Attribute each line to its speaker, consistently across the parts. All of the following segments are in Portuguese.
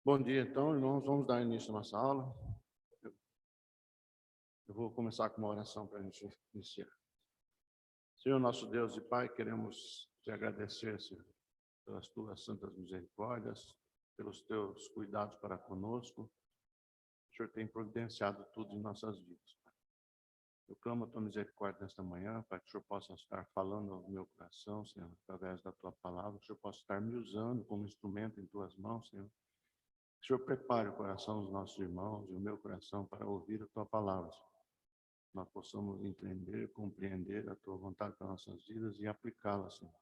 Speaker 1: Bom dia, então, irmãos. Vamos dar início à nossa aula. Eu vou começar com uma oração para a gente iniciar. Senhor, nosso Deus e Pai, queremos te agradecer, Senhor, pelas tuas santas misericórdias, pelos teus cuidados para conosco. O Senhor tem providenciado tudo em nossas vidas, Pai. Eu clamo a tua misericórdia nesta manhã, para que o Senhor possa estar falando ao meu coração, Senhor, através da tua palavra, que o Senhor possa estar me usando como instrumento em tuas mãos, Senhor. Que o Senhor prepare o coração dos nossos irmãos e o meu coração para ouvir a tua palavra, Senhor. Nós possamos entender, compreender a tua vontade para nossas vidas e aplicá-la, Senhor,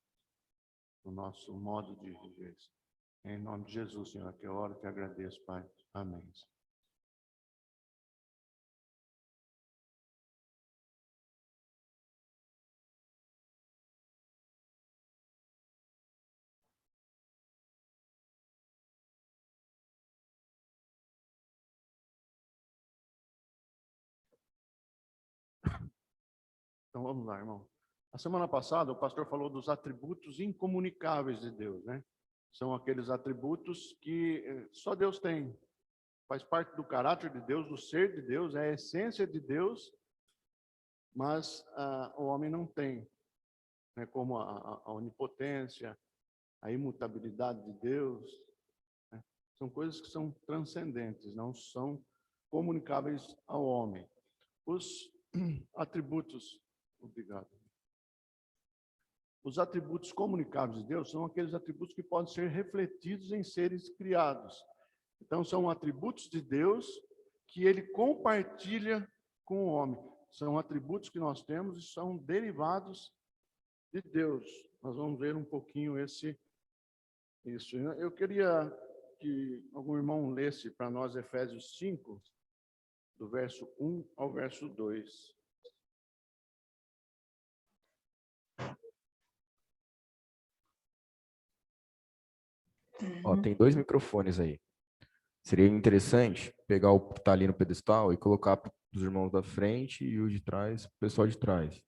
Speaker 1: no nosso modo de viver. Em nome de Jesus, Senhor, que eu oro e te agradeço, Pai. Amém. Então vamos lá, irmão. A semana passada o pastor falou dos atributos incomunicáveis de Deus, né? São aqueles atributos que só Deus tem. Faz parte do caráter de Deus, do ser de Deus, é a essência de Deus, mas o homem não tem, né? Como a onipotência, a imutabilidade de Deus, né? São coisas que são transcendentes, não são comunicáveis ao homem. Os atributos, obrigado. Os atributos comunicáveis de Deus são aqueles atributos que podem ser refletidos em seres criados. Então, são atributos de Deus que ele compartilha com o homem. São atributos que nós temos e são derivados de Deus. Nós vamos ver um pouquinho isso. Eu queria que algum irmão lesse para nós Efésios 5, do verso 1 ao verso 2.
Speaker 2: Ó, tem 2 microfones aí. Seria interessante pegar o que está ali no pedestal e colocar para os irmãos da frente e o de trás, o pessoal de trás.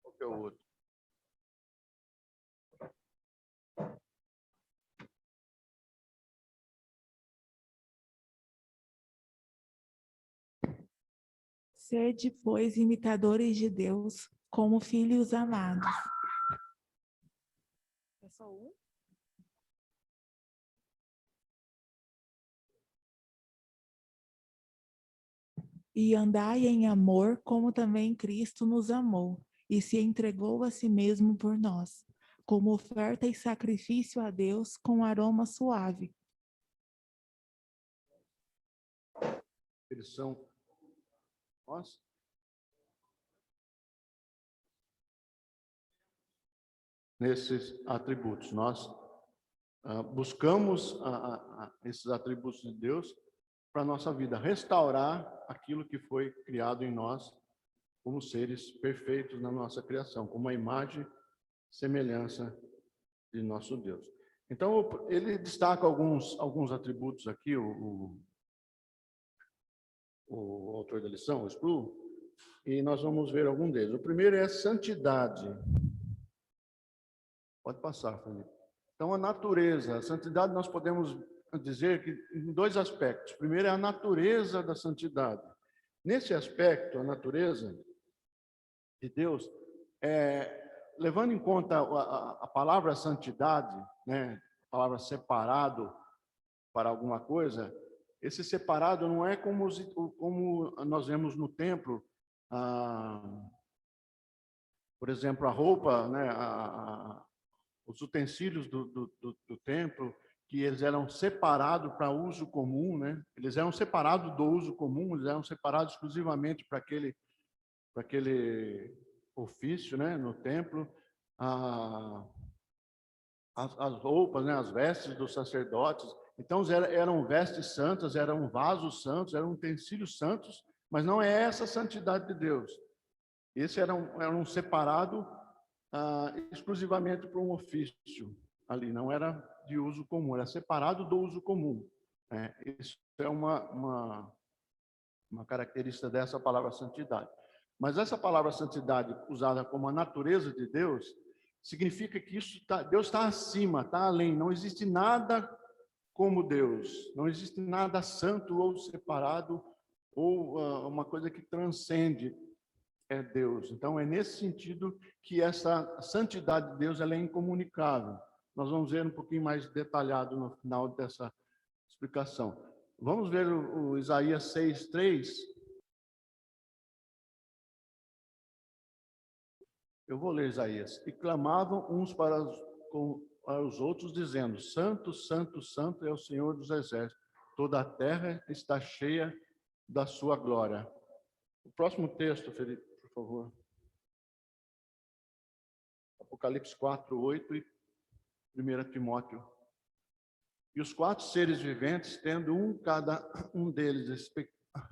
Speaker 1: Qual que é o outro?
Speaker 3: Sede, pois, imitadores de Deus, como filhos amados. É só um? E andai em amor, como também Cristo nos amou, e se entregou a si mesmo por nós, como oferta e sacrifício a Deus com aroma suave.
Speaker 1: Eles são nós. Nesses atributos, nós buscamos esses atributos de Deus para a nossa vida, restaurar aquilo que foi criado em nós como seres perfeitos na nossa criação, como a imagem e semelhança de nosso Deus. Então, ele destaca alguns atributos aqui, o autor da lição, o Sproul, e nós vamos ver algum deles. O primeiro é a santidade. Pode passar, Felipe. Então, a natureza, a santidade, nós podemos dizer que em 2 aspectos. Primeiro é a natureza da santidade. Nesse aspecto, a natureza de Deus, levando em conta a palavra santidade, né, a palavra separado para alguma coisa, esse separado não é como nós vemos no templo, por exemplo, a roupa, né, os utensílios do templo, que eles eram separados para uso comum, né? Eles eram separados do uso comum, eles eram separados exclusivamente para aquele ofício, né, no templo. As roupas, né, as vestes dos sacerdotes, então eram vestes santas, eram vasos santos, eram utensílios santos, mas não é essa a santidade de Deus. Esse era um separado exclusivamente para um ofício ali, não era de uso comum, era separado do uso comum. Isso é uma característica dessa palavra santidade. Mas essa palavra santidade, usada como a natureza de Deus, significa que Deus está acima, está além. Não existe nada como Deus. Não existe nada santo ou separado ou uma coisa que transcende Deus. Então, é nesse sentido que essa santidade de Deus ela é incomunicável. Nós vamos ver um pouquinho mais detalhado no final dessa explicação. Vamos ver o Isaías 6:3. Eu vou ler Isaías. E clamavam uns para os outros, dizendo: Santo, Santo, Santo é o Senhor dos Exércitos. Toda a terra está cheia da sua glória. O próximo texto, Felipe, por favor. Apocalipse 4:8 e 1 Timóteo. E os 4 seres viventes, tendo cada um deles,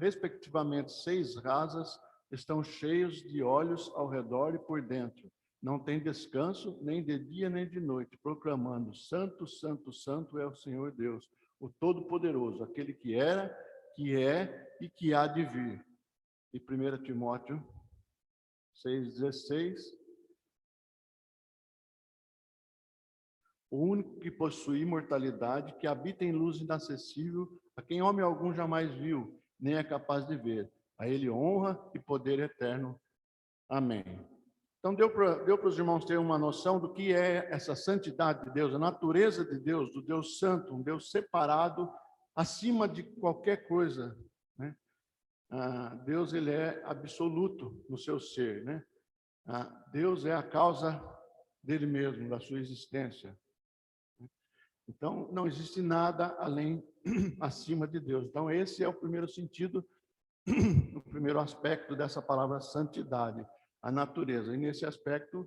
Speaker 1: respectivamente 6 asas, estão cheios de olhos ao redor e por dentro. Não tem descanso, nem de dia nem de noite, proclamando: Santo, Santo, Santo é o Senhor Deus, o Todo-Poderoso, aquele que era, que é e que há de vir. E 1 Timóteo 6:16. O único que possui imortalidade, que habita em luz inacessível, a quem homem algum jamais viu, nem é capaz de ver. A ele honra e poder eterno. Amém. Então, deu para os irmãos terem uma noção do que é essa santidade de Deus, a natureza de Deus, do Deus santo, um Deus separado, acima de qualquer coisa, né? Deus, ele é absoluto no seu ser, né? Deus é a causa dele mesmo, da sua existência. Então, não existe nada além, acima de Deus. Então, esse é o primeiro sentido, o primeiro aspecto dessa palavra santidade, a natureza. E nesse aspecto,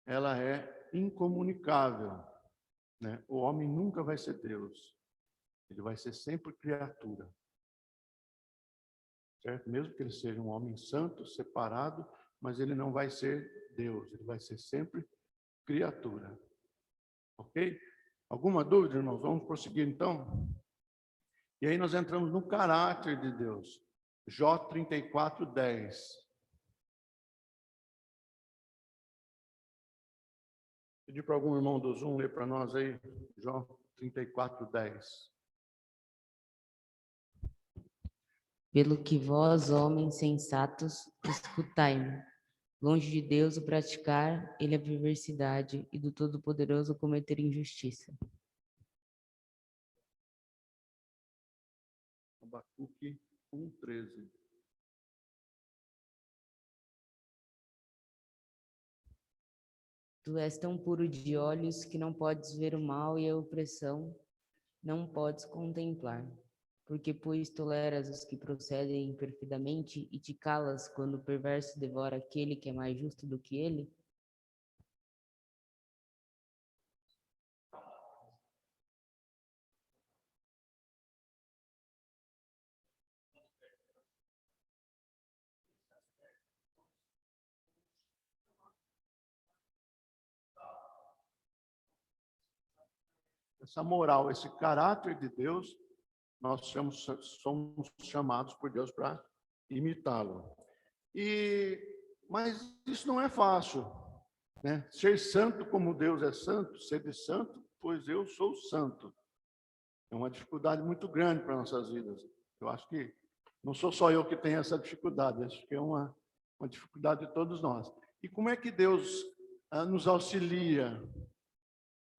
Speaker 1: ela é incomunicável, né? O homem nunca vai ser Deus. Ele vai ser sempre criatura. Certo? Mesmo que ele seja um homem santo, separado, mas ele não vai ser Deus. Ele vai ser sempre criatura. Ok? Alguma dúvida, irmãos? Vamos prosseguir, então? E aí nós entramos no caráter de Deus. Jó 34:10. Pedir para algum irmão do Zoom ler para nós aí, Jó 34:10.
Speaker 4: Pelo que vós, homens sensatos, escutai-me. Longe de Deus o praticar, ele a perversidade, e do Todo-Poderoso cometer injustiça.
Speaker 1: Abacuque 1:13.
Speaker 4: Tu és tão puro de olhos que não podes ver o mal e a opressão, não podes contemplar. Porque, pois, toleras os que procedem perfidamente e te calas quando o perverso devora aquele que é mais justo do que ele?
Speaker 1: Essa moral, esse caráter de Deus, nós somos chamados por Deus para imitá-lo. Mas isso não é fácil, né? Ser santo como Deus é santo, ser de santo, pois eu sou santo. É uma dificuldade muito grande para nossas vidas. Eu acho que não sou só eu que tenho essa dificuldade, acho que é uma dificuldade de todos nós. E como é que Deus nos auxilia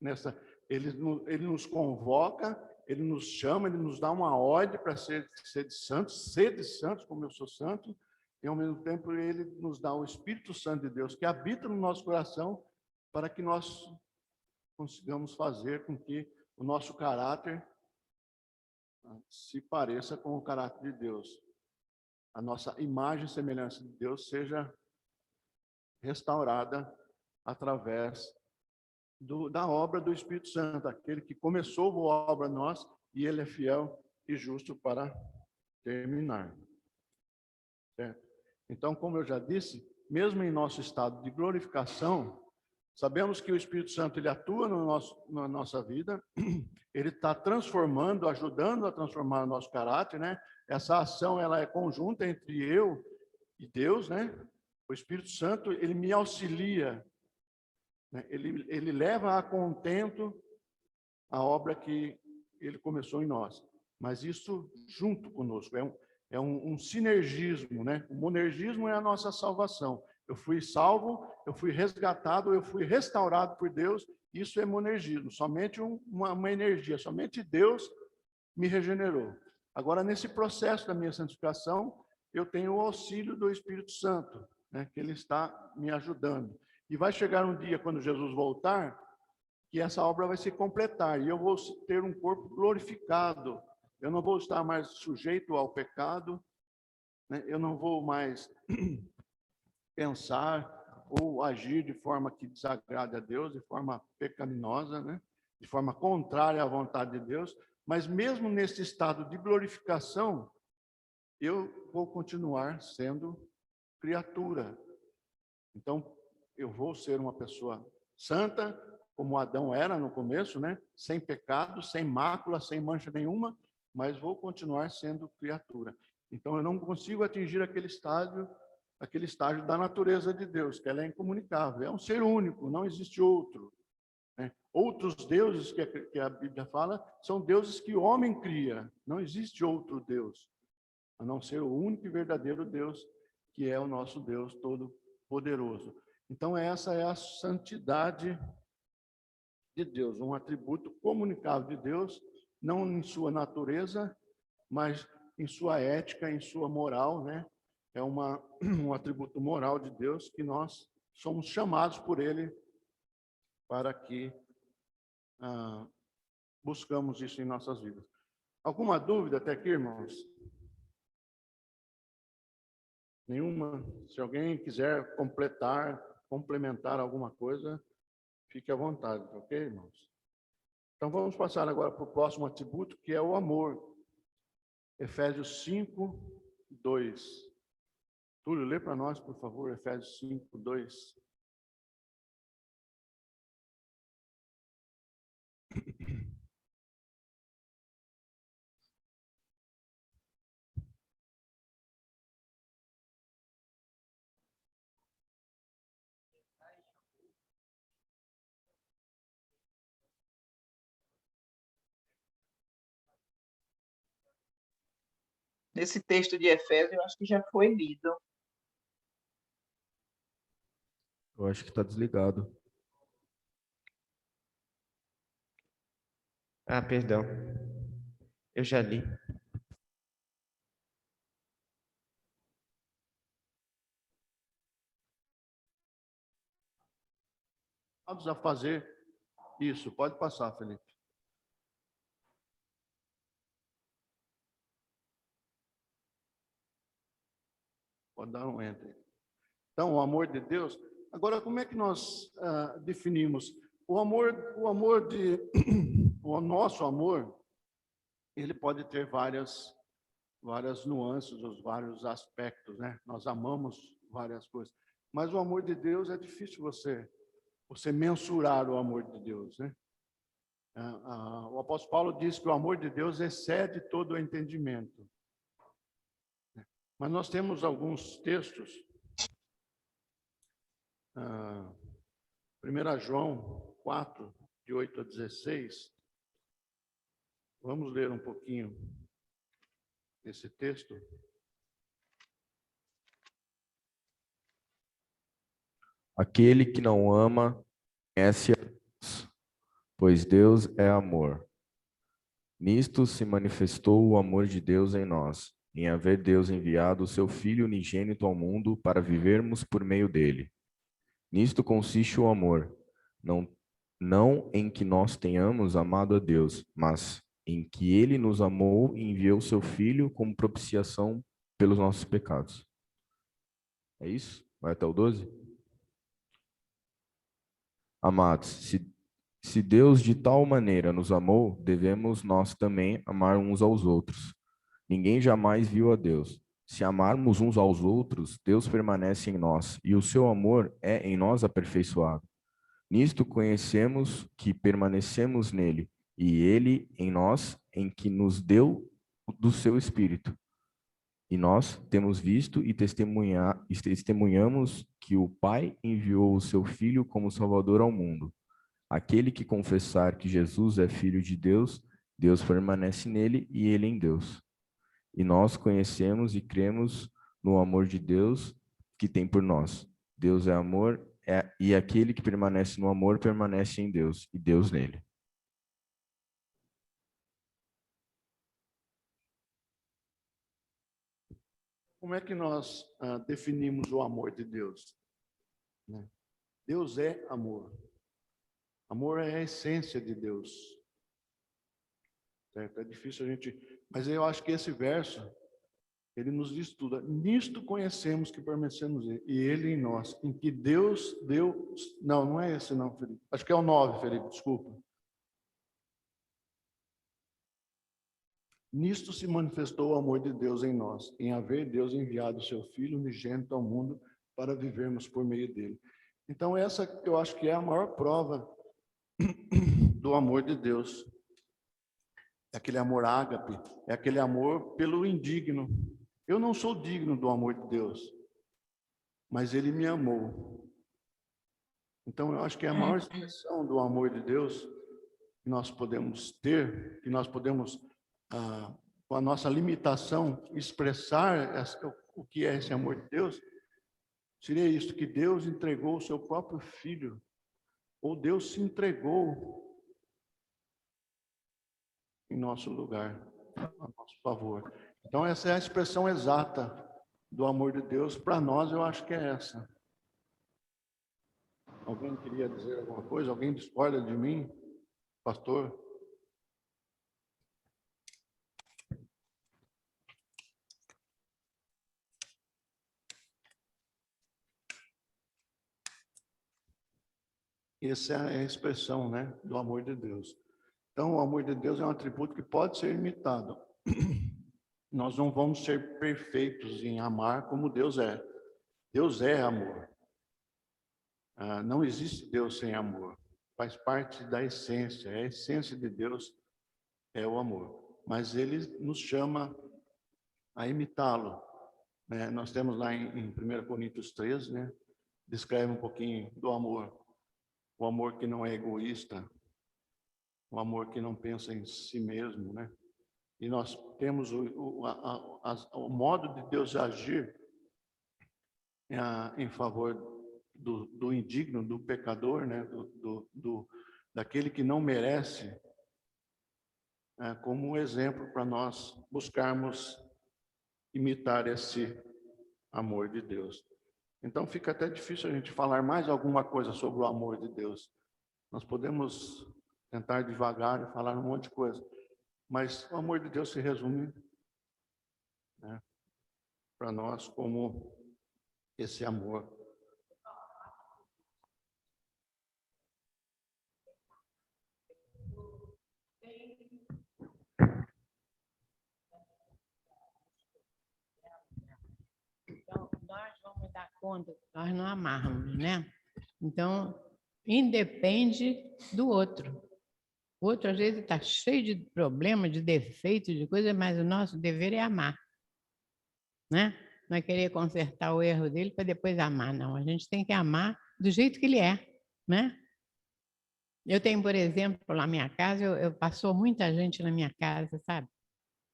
Speaker 1: nessa? Ele nos convoca, ele nos chama, ele nos dá uma ordem para ser de santos, como eu sou santo, e ao mesmo tempo ele nos dá o Espírito Santo de Deus, que habita no nosso coração, para que nós consigamos fazer com que o nosso caráter se pareça com o caráter de Deus. A nossa imagem e semelhança de Deus seja restaurada através da obra do Espírito Santo, aquele que começou a obra em nós, e ele é fiel e justo para terminar. Certo? Então, como eu já disse, mesmo em nosso estado de glorificação, sabemos que o Espírito Santo ele atua na nossa vida, ele está transformando, ajudando a transformar o nosso caráter, né? Essa ação ela é conjunta entre eu e Deus, né? O Espírito Santo ele me auxilia né? Ele leva a contento a obra que ele começou em nós. Mas isso junto conosco, é um sinergismo, né? O monergismo é a nossa salvação. Eu fui salvo, eu fui resgatado, eu fui restaurado por Deus. Isso é monergismo, somente uma energia, somente Deus me regenerou. Agora, nesse processo da minha santificação, eu tenho o auxílio do Espírito Santo, né? Que ele está me ajudando. E vai chegar um dia, quando Jesus voltar, que essa obra vai se completar, e eu vou ter um corpo glorificado. Eu não vou estar mais sujeito ao pecado, né? Eu não vou mais pensar ou agir de forma que desagrade a Deus, de forma pecaminosa, né? De forma contrária à vontade de Deus. Mas mesmo nesse estado de glorificação, eu vou continuar sendo criatura. Então, eu vou ser uma pessoa santa, como Adão era no começo, né? Sem pecado, sem mácula, sem mancha nenhuma, mas vou continuar sendo criatura. Então, eu não consigo atingir aquele estágio da natureza de Deus, que ela é incomunicável. É um ser único, não existe outro, né? Outros deuses que a Bíblia fala são deuses que o homem cria. Não existe outro Deus, a não ser o único e verdadeiro Deus, que é o nosso Deus Todo-Poderoso. Então, essa é a santidade de Deus, um atributo comunicável de Deus, não em sua natureza, mas em sua ética, em sua moral, né? É um atributo moral de Deus que nós somos chamados por Ele para que buscamos isso em nossas vidas. Alguma dúvida até aqui, irmãos? Nenhuma? Se alguém quiser complementar alguma coisa, fique à vontade, ok, irmãos? Então, vamos passar agora para o próximo atributo, que é o amor. Efésios 5, 2. Túlio, lê para nós, por favor, Efésios 5, 2.
Speaker 5: Nesse texto de Efésios, eu acho que já foi lido.
Speaker 2: Eu acho que está desligado.
Speaker 6: Ah, perdão. Eu já li.
Speaker 1: Vamos a fazer isso. Pode passar, Felipe. Pode dar um enter. Então, o amor de Deus. Agora, como é que nós definimos o amor? O nosso amor, ele pode ter várias nuances, os vários aspectos, né? Nós amamos várias coisas, mas o amor de Deus é difícil você mensurar o amor de Deus, né? O apóstolo Paulo diz que o amor de Deus excede todo o entendimento. Mas nós temos alguns textos. 1 João 4, de 8 a 16. Vamos ler um pouquinho esse texto.
Speaker 2: Aquele que não ama, conhece a Deus, pois Deus é amor. Nisto se manifestou o amor de Deus em nós, em haver Deus enviado o seu Filho unigênito ao mundo para vivermos por meio dele. Nisto consiste o amor, não em que nós tenhamos amado a Deus, mas em que ele nos amou e enviou seu Filho como propiciação pelos nossos pecados. É isso? Vai até o 12? Amados, se Deus de tal maneira nos amou, devemos nós também amar uns aos outros. Ninguém jamais viu a Deus. Se amarmos uns aos outros, Deus permanece em nós, e o seu amor é em nós aperfeiçoado. Nisto conhecemos que permanecemos nele, e ele em nós, em que nos deu do seu Espírito. E nós temos visto e testemunhamos que o Pai enviou o seu Filho como Salvador ao mundo. Aquele que confessar que Jesus é Filho de Deus, Deus permanece nele e ele em Deus. E nós conhecemos e cremos no amor de Deus que tem por nós. Deus é amor, e aquele que permanece no amor permanece em Deus, e Deus nele.
Speaker 1: Como é que nós definimos o amor de Deus? Né? Deus é amor. Amor é a essência de Deus. Certo? É difícil a gente... Mas eu acho que esse verso, ele nos diz tudo. Nisto conhecemos que permanecemos nele, e ele em nós, em que Deus deu... Não, não é esse não, Felipe. Acho que é o 9, Felipe, desculpa. Nisto se manifestou o amor de Deus em nós, em haver Deus enviado o seu Filho unigênito ao mundo para vivermos por meio dele. Então essa eu acho que é a maior prova do amor de Deus. É aquele amor ágape, é aquele amor pelo indigno. Eu não sou digno do amor de Deus, mas ele me amou. Então eu acho que é a maior expressão do amor de Deus que nós podemos ter, que nós podemos, com a nossa limitação, expressar o que é esse amor de Deus, seria isso, que Deus entregou o seu próprio Filho, ou Deus se entregou em nosso lugar, a nosso favor. Então essa é a expressão exata do amor de Deus. Para nós, eu acho que é essa. Alguém queria dizer alguma coisa? Alguém discorda de mim, pastor? Essa é a expressão, né, do amor de Deus. Então, o amor de Deus é um atributo que pode ser imitado. Nós não vamos ser perfeitos em amar como Deus é. Deus é amor. Não existe Deus sem amor. Faz parte da essência. A essência de Deus é o amor. Mas Ele nos chama a imitá-lo. Né? Nós temos lá em 1 Coríntios 13, né? Descreve um pouquinho do amor. O amor que não é egoísta, o amor que não pensa em si mesmo, né? E nós temos o modo de Deus agir em favor do indigno, do pecador, né? Daquele que não merece, como um exemplo para nós buscarmos imitar esse amor de Deus. Então fica até difícil a gente falar mais alguma coisa sobre o amor de Deus. Nós podemos tentar devagar e falar um monte de coisa, mas o amor de Deus se resume, né, para nós como esse amor.
Speaker 7: Então, nós vamos dar conta que nós não amarmos, né? Então, independe do outro. O outro, às vezes, está cheio de problemas, de defeitos, de coisas, mas o nosso dever é amar, né? Não é querer consertar o erro dele para depois amar, não. A gente tem que amar do jeito que ele é, né? Eu tenho, por exemplo, lá na minha casa, passou muita gente na minha casa, sabe?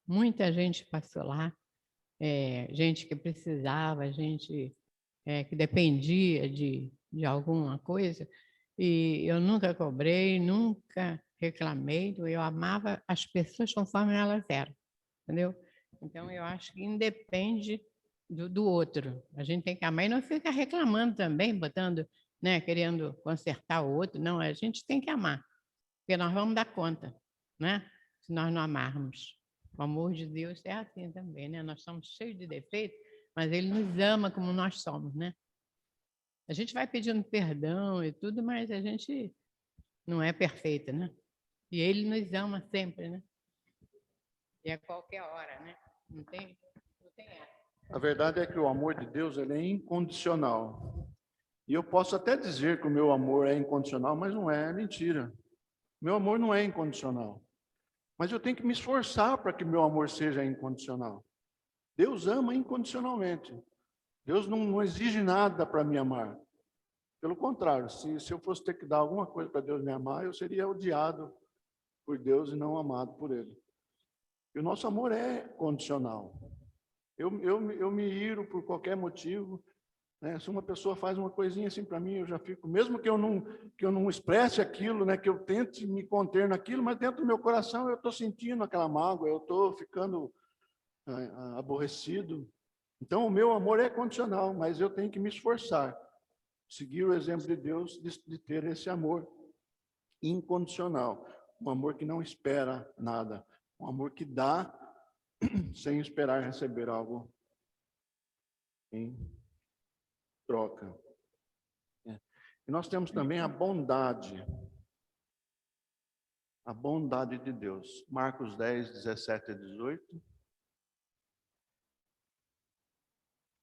Speaker 7: Muita gente passou lá, gente que precisava, gente que dependia de alguma coisa, e eu nunca cobrei, nunca reclamei, eu amava as pessoas conforme elas eram, entendeu? Então, eu acho que independe do outro. A gente tem que amar e não ficar reclamando também, botando, né, querendo consertar o outro. Não, a gente tem que amar, porque nós vamos dar conta, né? Se nós não amarmos. O amor de Deus é assim também, né? Nós somos cheios de defeitos, mas Ele nos ama como nós somos, né? A gente vai pedindo perdão e tudo, mas a gente não é perfeita, né? E Ele nos ama sempre, né? E a qualquer hora, né? Não tem essa.
Speaker 1: A verdade é que o amor de Deus, ele é incondicional. E eu posso até dizer que o meu amor é incondicional, mas não é mentira. Meu amor não é incondicional. Mas eu tenho que me esforçar para que meu amor seja incondicional. Deus ama incondicionalmente. Deus não exige nada para me amar. Pelo contrário, se eu fosse ter que dar alguma coisa para Deus me amar, eu seria odiado por Deus e não amado por Ele. E o nosso amor é condicional. Eu me iro por qualquer motivo, né? Se uma pessoa faz uma coisinha assim para mim, eu já fico, mesmo que eu não expresse aquilo, né? Que eu tente me conter naquilo, mas dentro do meu coração eu estou sentindo aquela mágoa, eu estou ficando aborrecido. Então, o meu amor é condicional, mas eu tenho que me esforçar, seguir o exemplo de Deus de ter esse amor incondicional, um amor que não espera nada, um amor que dá sem esperar receber algo em troca. E nós temos também a bondade de Deus. Marcos 10, 17 a 18.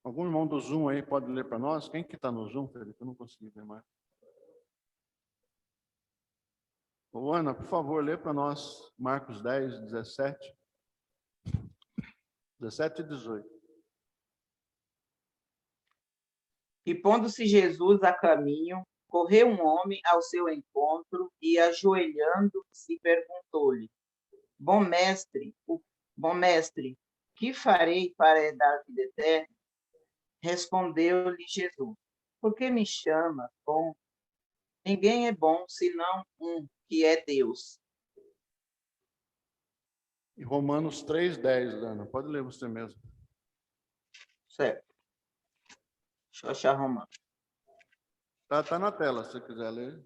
Speaker 1: Algum irmão do Zoom aí pode ler para nós? Quem que está no Zoom, Felipe? Eu não consegui ver mais. Ô, Ana, por favor, lê para nós Marcos 10, 17 e 18.
Speaker 5: E pondo-se Jesus a caminho, correu um homem ao seu encontro e, ajoelhando-se, perguntou-lhe: Bom mestre, que farei para herdar a vida eterna? Respondeu-lhe Jesus: Por que me chama bom? Ninguém é bom senão um, que é Deus.
Speaker 1: E Romanos 3:10, Ana, pode ler você mesmo.
Speaker 5: Certo. Deixa eu achar Romano.
Speaker 1: Tá na tela, se você quiser ler.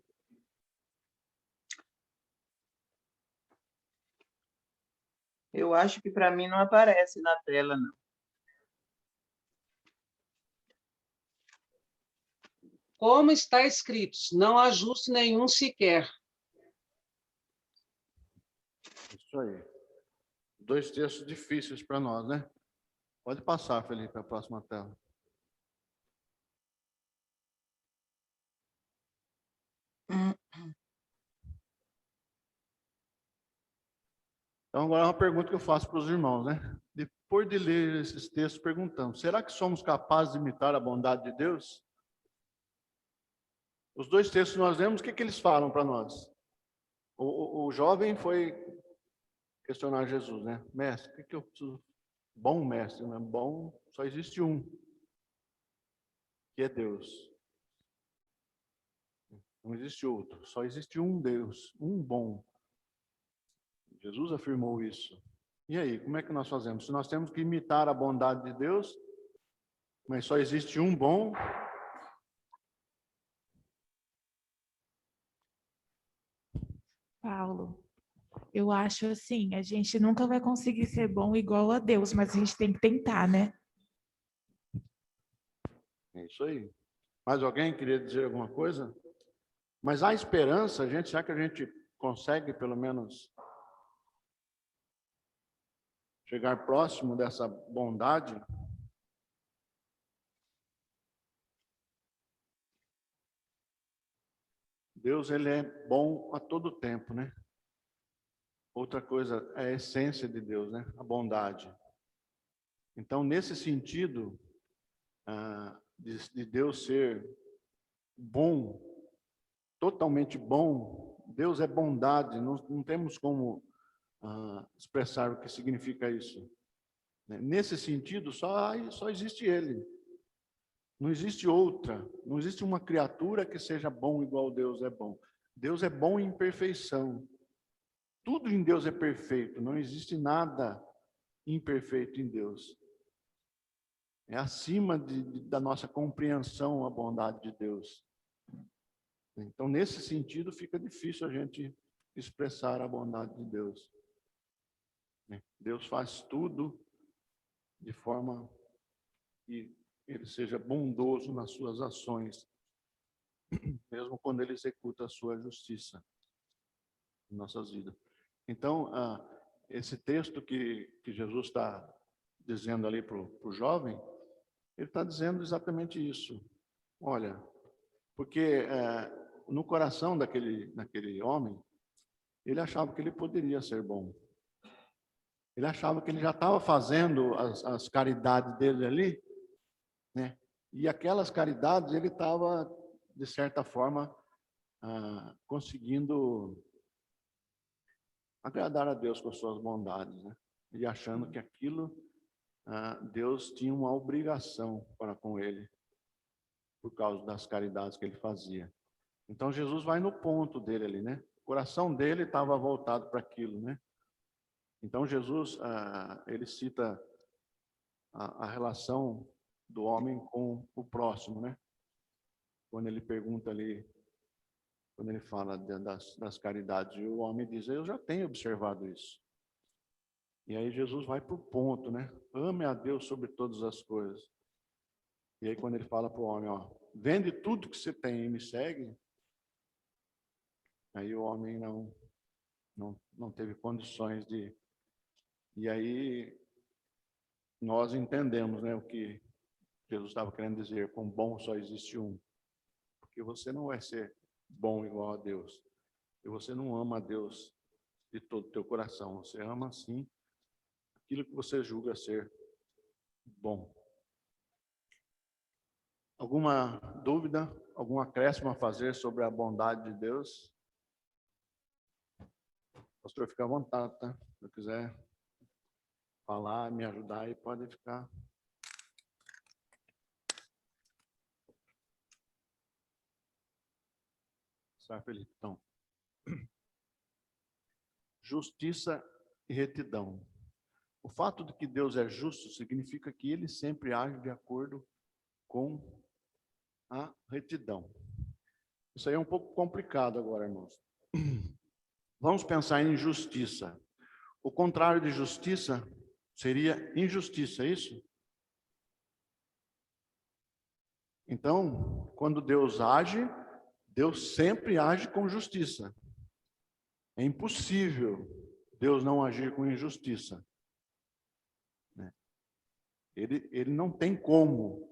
Speaker 5: Eu acho que para mim não aparece na tela, não.
Speaker 8: Como está escrito, não há justo nenhum sequer.
Speaker 1: Isso aí. 2 textos difíceis para nós, né? Pode passar, Felipe, a próxima tela. Então, agora é uma pergunta que eu faço para os irmãos, né? Depois de ler esses textos, perguntamos: será que somos capazes de imitar a bondade de Deus? Os 2 textos que nós lemos, o que eles falam para nós? O jovem foi questionar Jesus, né? Mestre, o que eu preciso? Bom mestre, não é bom, só existe um, que é Deus. Não existe outro, só existe um Deus, um bom. Jesus afirmou isso. E aí, como é que nós fazemos? Se nós temos que imitar a bondade de Deus, mas só existe um bom,
Speaker 3: Paulo, eu acho assim, a gente nunca vai conseguir ser bom igual a Deus, mas a gente tem que tentar, né?
Speaker 1: é isso aí. Mais alguém queria dizer alguma coisa? Mas há esperança, gente, será que a gente consegue pelo menos chegar próximo dessa bondade? Deus, ele é bom a todo tempo, né? Outra coisa é a essência de Deus, né? A bondade. Então, nesse sentido, de Deus ser bom, totalmente bom, Deus é bondade, não temos como expressar o que significa isso. Nesse sentido, só existe Ele. Não existe outra, não existe uma criatura que seja bom igual Deus é bom. Deus é bom em perfeição. Tudo em Deus é perfeito, não existe nada imperfeito em Deus. É acima da nossa compreensão a bondade de Deus. Então, nesse sentido, fica difícil a gente expressar a bondade de Deus. Deus faz tudo de forma que Ele seja bondoso nas suas ações, mesmo quando Ele executa a sua justiça em nossas vidas. Então, esse texto que Jesus está dizendo ali para o jovem, ele está dizendo exatamente isso. Olha, porque no coração daquele homem, ele achava que ele poderia ser bom. Ele achava que ele já estava fazendo as caridades dele ali, né? E aquelas caridades ele estava, de certa forma, conseguindo agradar a Deus com as suas bondades, né? E achando que aquilo, Deus tinha uma obrigação para com ele, por causa das caridades que ele fazia. Então Jesus vai no ponto dele ali, né? O coração dele estava voltado para aquilo, né? Então Jesus, ele cita a relação do homem com o próximo, né? Quando ele pergunta ali, quando ele fala das caridades, e o homem diz: eu já tenho observado isso. E aí Jesus vai para o ponto, né? Ame a Deus sobre todas as coisas. E aí quando ele fala para o homem, ó, vende tudo que você tem e me segue, aí o homem não teve condições de... E aí nós entendemos, né, o que Jesus estava querendo dizer: com bom só existe um. Porque você não vai ser bom igual a Deus. E você não ama a Deus de todo o teu coração. Você ama, sim, aquilo que você julga ser bom. Alguma dúvida? Algum acréscimo a fazer sobre a bondade de Deus? Pastor, fica à vontade, tá? Se quiser falar, me ajudar, aí pode ficar. Sr. Felipe, então. Justiça e retidão. O fato de que Deus é justo significa que ele sempre age de acordo com a retidão. Isso aí é um pouco complicado agora, irmãos. Vamos pensar em justiça. O contrário de justiça seria injustiça, é isso? Então, quando Deus age, Deus sempre age com justiça. É impossível Deus não agir com injustiça. Ele não tem como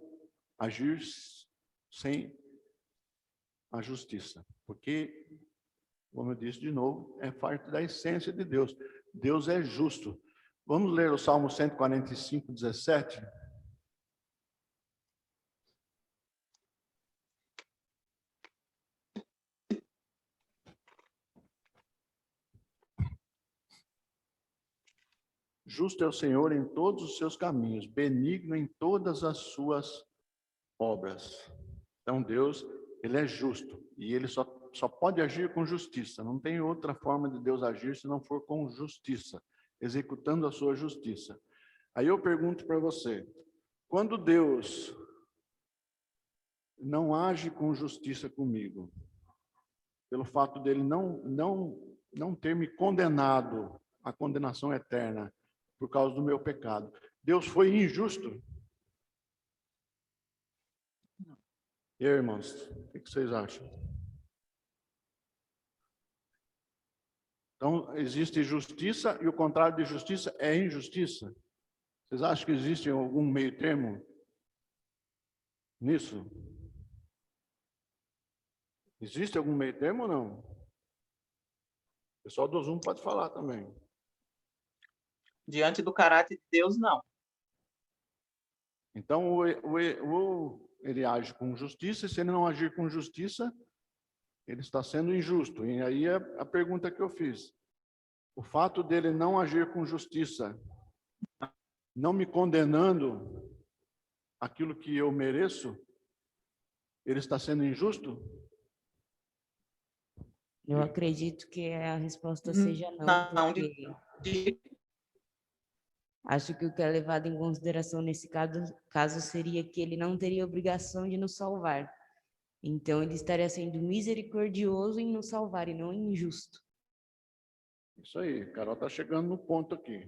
Speaker 1: agir sem a justiça, porque, como eu disse de novo, é parte da essência de Deus. Deus é justo. Vamos ler o Salmo 145, 17. Justo é o Senhor em todos os seus caminhos, benigno em todas as suas obras. Então Deus, ele é justo e ele só pode agir com justiça. Não tem outra forma de Deus agir se não for com justiça, executando a sua justiça. Aí eu pergunto para você, quando Deus não age com justiça comigo, pelo fato dele não ter me condenado à condenação eterna por causa do meu pecado, Deus foi injusto? E aí, irmãos, o que vocês acham? Então, existe justiça e o contrário de justiça é injustiça. Vocês acham que existe algum meio termo nisso? Existe algum meio termo ou não? O pessoal do Zoom pode falar também.
Speaker 5: Diante do caráter de Deus, não.
Speaker 1: Então, ele age com justiça, e se ele não agir com justiça, ele está sendo injusto. E aí a pergunta que eu fiz: o fato dele não agir com justiça, não me condenando aquilo que eu mereço, ele está sendo injusto?
Speaker 4: Eu acredito que a resposta seja não, porque acho que o que é levado em consideração nesse caso seria que ele não teria obrigação de nos salvar. Então, ele estaria sendo misericordioso em nos salvar e não injusto.
Speaker 1: Isso aí, Carol está chegando no ponto aqui.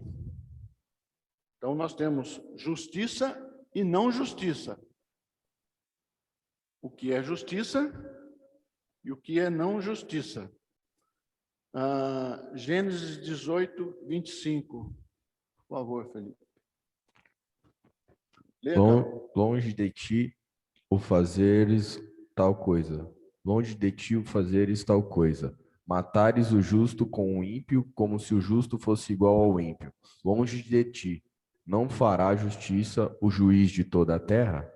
Speaker 1: Então, nós temos justiça e não justiça. O que é justiça e o que é não justiça. Gênesis 18, 25. Por favor, Felipe. Lê, Carol.
Speaker 2: Longe de ti o fazeres tal coisa. Longe de ti o fazeres tal coisa. Matares o justo com o ímpio, como se o justo fosse igual ao ímpio. Longe de ti, não fará justiça o juiz de toda a terra?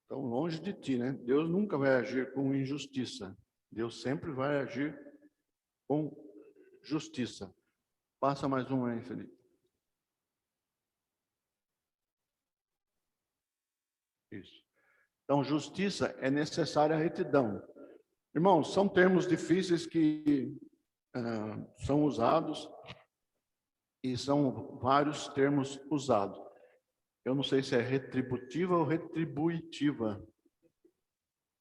Speaker 1: Então, longe de ti, né? Deus nunca vai agir com injustiça. Deus sempre vai agir com justiça. Passa mais um aí, Felipe. Isso. Então, justiça é necessária a retidão. Irmãos, são termos difíceis que são usados e são vários termos usados. Eu não sei se é retributiva ou retributiva.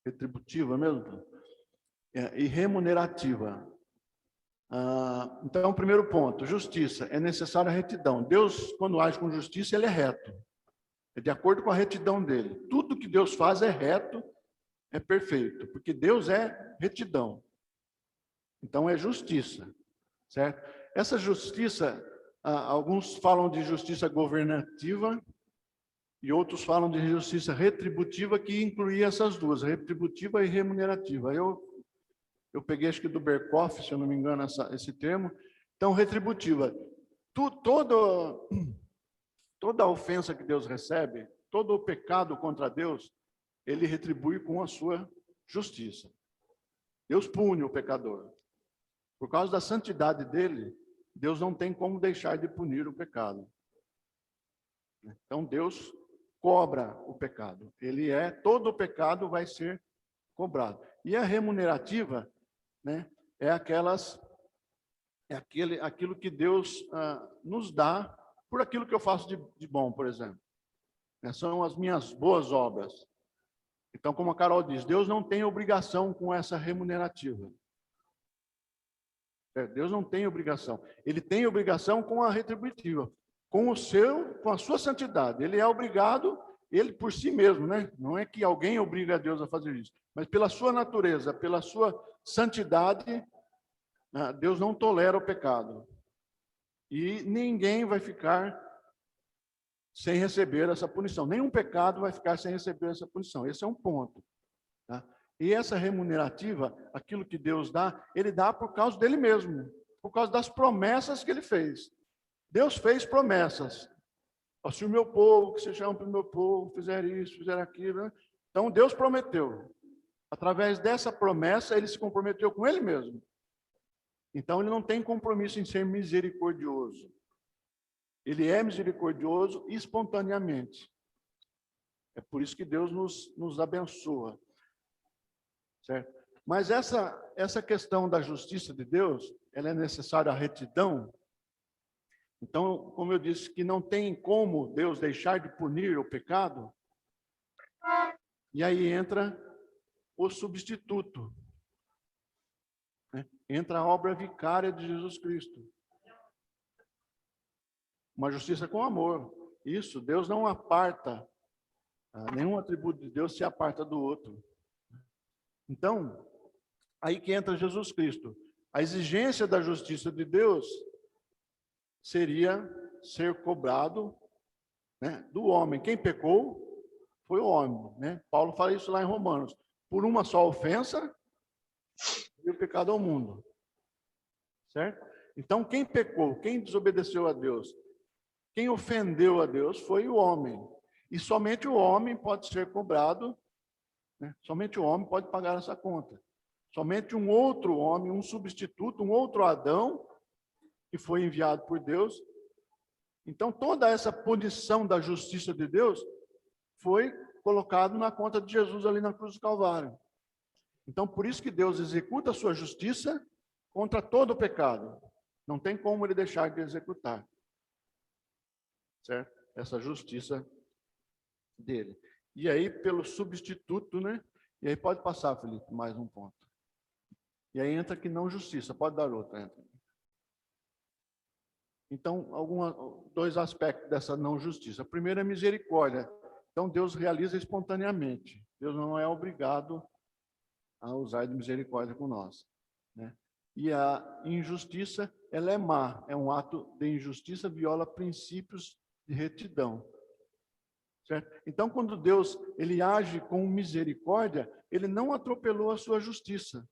Speaker 1: Retributiva mesmo? E remunerativa. Então, primeiro ponto, justiça. É necessária a retidão. Deus, quando age com justiça, ele é reto. É de acordo com a retidão dele. Tudo que Deus faz é reto, é perfeito, porque Deus é retidão. Então, é justiça, certo? Essa justiça, alguns falam de justiça governativa e outros falam de justiça retributiva, que incluía essas duas, retributiva e remunerativa. Eu peguei, acho que do Berkoff, se eu não me engano, esse termo. Então, retributiva. Toda a ofensa que Deus recebe, todo o pecado contra Deus, ele retribui com a sua justiça. Deus pune o pecador. Por causa da santidade dele, Deus não tem como deixar de punir o pecado. Então, Deus cobra o pecado. Todo o pecado vai ser cobrado. E a remunerativa, né, é aquilo que Deus nos dá por aquilo que eu faço de bom, por exemplo. São as minhas boas obras. Então, como a Carol diz, Deus não tem obrigação com essa remunerativa. Deus não tem obrigação. Ele tem obrigação com a retributiva, com a sua santidade. Ele é obrigado, ele por si mesmo, né? Não é que alguém obriga a Deus a fazer isso, mas pela sua natureza, pela sua santidade, Deus não tolera o pecado. E ninguém vai ficar sem receber essa punição. Nenhum pecado vai ficar sem receber essa punição. Esse é um ponto. Tá? E essa remunerativa, aquilo que Deus dá, ele dá por causa dele mesmo, por causa das promessas que ele fez. Deus fez promessas. Se o meu povo, que se chama para o meu povo, fizer isso, fizer aquilo, né? Então Deus prometeu. Através dessa promessa, ele se comprometeu com ele mesmo. Então ele não tem compromisso em ser misericordioso. Ele é misericordioso espontaneamente. É por isso que Deus nos abençoa. Certo? Mas essa questão da justiça de Deus, ela é necessária a retidão. Então, como eu disse, que não tem como Deus deixar de punir o pecado, e aí entra o substituto. Né? Entra a obra vicária de Jesus Cristo. Uma justiça com amor. Isso, Deus não aparta, nenhum atributo de Deus se aparta do outro. Então, aí que entra Jesus Cristo. A exigência da justiça de Deus seria ser cobrado, né, do homem. Quem pecou foi o homem. Né? Paulo fala isso lá em Romanos. Por uma só ofensa, veio o pecado ao mundo. Certo? Então, quem pecou, quem desobedeceu a Deus, quem ofendeu a Deus foi o homem. E somente o homem pode ser cobrado, né? Somente o homem pode pagar essa conta. Somente um outro homem, um substituto, um outro Adão, que foi enviado por Deus. Então, toda essa punição da justiça de Deus foi colocado na conta de Jesus ali na cruz do Calvário. Então, por isso que Deus executa a sua justiça contra todo o pecado. Não tem como ele deixar de executar. Certo? Essa justiça dele. E aí, pelo substituto, né? E aí pode passar, Felipe, mais um ponto. E aí entra que não justiça. Pode dar outra, entra. Então, dois aspectos dessa não justiça. Primeiro é misericórdia. Então, Deus realiza espontaneamente. Deus não é obrigado a usar de misericórdia com nós. Né? E a injustiça, ela é má. É um ato de injustiça, viola princípios de retidão. certo? Então, quando Deus ele age com misericórdia, ele não atropelou a sua justiça,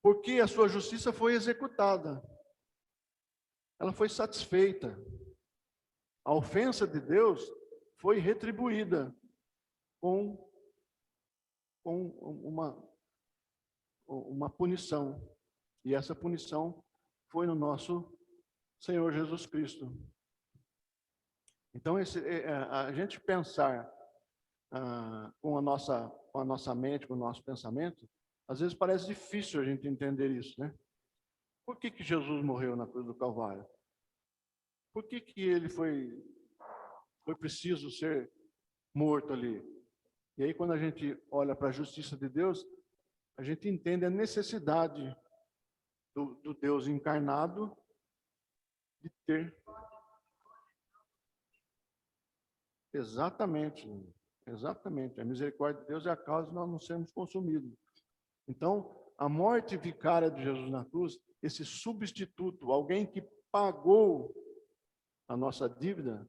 Speaker 1: porque a sua justiça foi executada, ela foi satisfeita. A ofensa de Deus foi retribuída com uma punição. E essa punição foi no nosso Senhor Jesus Cristo. Então, a gente pensar com a nossa mente, com o nosso pensamento, às vezes parece difícil a gente entender isso, né? Por que Jesus morreu na cruz do Calvário? Por que ele foi preciso ser morto ali? E aí, quando a gente olha para a justiça de Deus, a gente entende a necessidade do Deus encarnado de ter. Exatamente. A misericórdia de Deus é a causa de nós não sermos consumidos. Então, a morte vicária de Jesus na cruz, esse substituto, alguém que pagou a nossa dívida,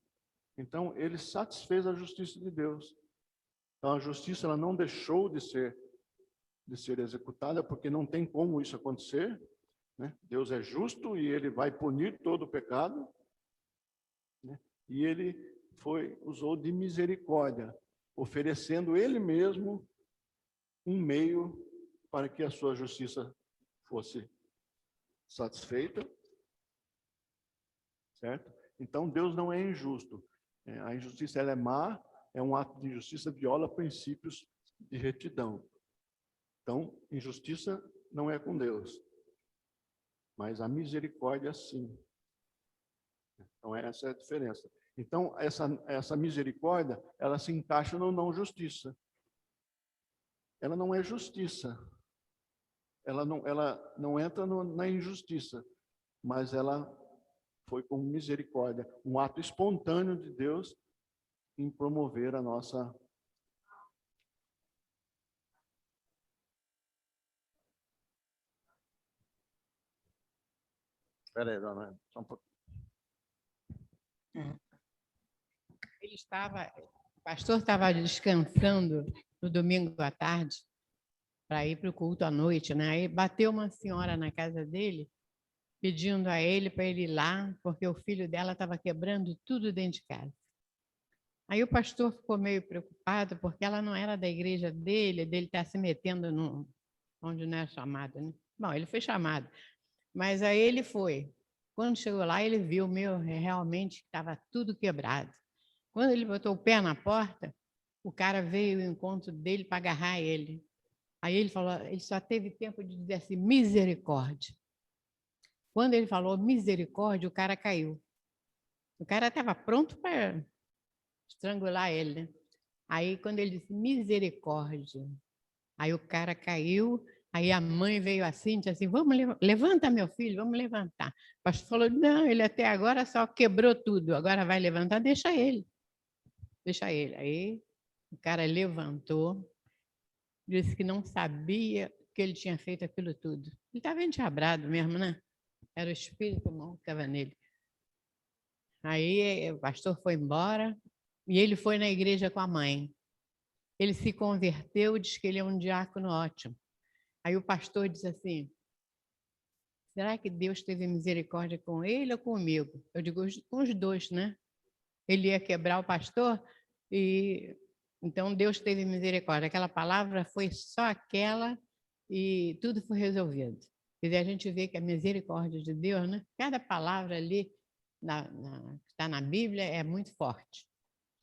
Speaker 1: então ele satisfez a justiça de Deus. Então, a justiça ela não deixou de ser executada, porque não tem como isso acontecer, né? Deus é justo e ele vai punir todo o pecado, né? E ele usou de misericórdia, oferecendo ele mesmo um meio para que a sua justiça fosse satisfeita, certo? Então, Deus não é injusto. A injustiça ela é má, é um ato de injustiça, viola princípios de retidão. Então, injustiça não é com Deus, mas a misericórdia sim. Então, essa é a diferença. Então, essa misericórdia, ela se encaixa no não justiça. Ela não é justiça. Ela não entra na injustiça, mas ela foi com misericórdia, um ato espontâneo de Deus em promover a nossa. Espera aí, dona, só um pouquinho.
Speaker 7: O pastor estava descansando no domingo à tarde para ir para o culto à noite, né? Aí bateu uma senhora na casa dele, pedindo a ele para ele ir lá, porque o filho dela estava quebrando tudo dentro de casa. Aí o pastor ficou meio preocupado, porque ela não era da igreja dele estar se metendo onde não é chamado, né? Bom, ele foi chamado, mas aí ele foi. Quando chegou lá, ele viu, realmente estava tudo quebrado. Quando ele botou o pé na porta, o cara veio ao encontro dele para agarrar ele. Aí ele falou, ele só teve tempo de dizer assim, misericórdia. Quando ele falou misericórdia, o cara caiu. O cara estava pronto para estrangular ele, né? Aí, quando ele disse misericórdia, aí o cara caiu, aí a mãe veio assim, disse assim, vamos, levanta meu filho, vamos levantar. O pastor falou, não, ele até agora só quebrou tudo, agora vai levantar, deixa ele. Deixa ele. Aí o cara levantou, disse que não sabia que ele tinha feito aquilo tudo. Ele estava endiabrado mesmo, né? Era o espírito mau que estava nele. Aí o pastor foi embora e ele foi na igreja com a mãe. Ele se converteu, diz que ele é um diácono ótimo. Aí o pastor disse assim, será que Deus teve misericórdia com ele ou comigo? Eu digo, com os dois, né? Ele ia quebrar o pastor e então Deus teve misericórdia. Aquela palavra foi só aquela e tudo foi resolvido. Quer dizer, a gente vê que a misericórdia de Deus, né? Cada palavra ali que está na Bíblia é muito forte,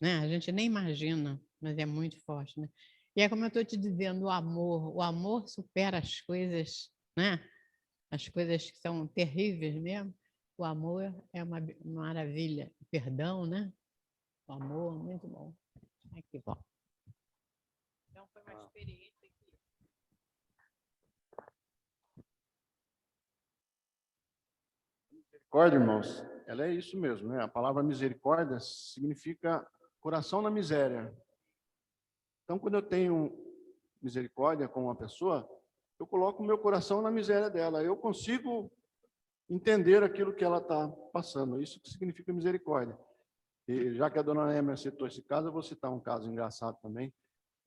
Speaker 7: né? A gente nem imagina, mas é muito forte, né? E é como eu estou te dizendo, o amor supera as coisas, né? As coisas que são terríveis mesmo. O amor é uma maravilha. O perdão, né? O amor, muito bom. Ai, que bom. Então, foi uma experiência aqui.
Speaker 1: Misericórdia, irmãos, ela é isso mesmo, né? A palavra misericórdia significa coração na miséria. Então, quando eu tenho misericórdia com uma pessoa, eu coloco o meu coração na miséria dela. Eu consigo entender aquilo que ela está passando. Isso que significa misericórdia. E já que a dona Emma citou esse caso, eu vou citar um caso engraçado também.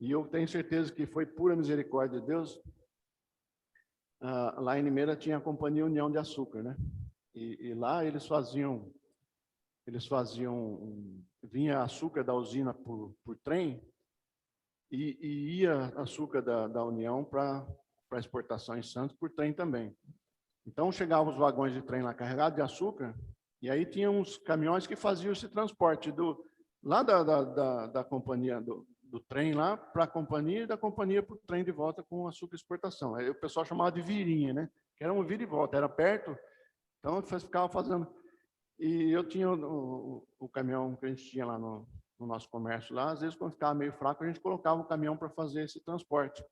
Speaker 1: E eu tenho certeza que foi pura misericórdia de Deus. Lá em Limeira tinha a Companhia União de Açúcar, né? E lá eles faziam, vinha açúcar da usina por trem e ia açúcar da União para exportação em Santos por trem também. Então chegavam os vagões de trem lá carregados de açúcar e aí tinha uns caminhões que faziam esse transporte lá da companhia do trem lá para a companhia e da companhia para o trem de volta com açúcar exportação. Aí o pessoal chamava de virinha, né? Que era um vira e volta, era perto. Então, ficava fazendo... E eu tinha o caminhão que a gente tinha lá no nosso comércio lá. Às vezes, quando ficava meio fraco, a gente colocava o caminhão para fazer esse transporte.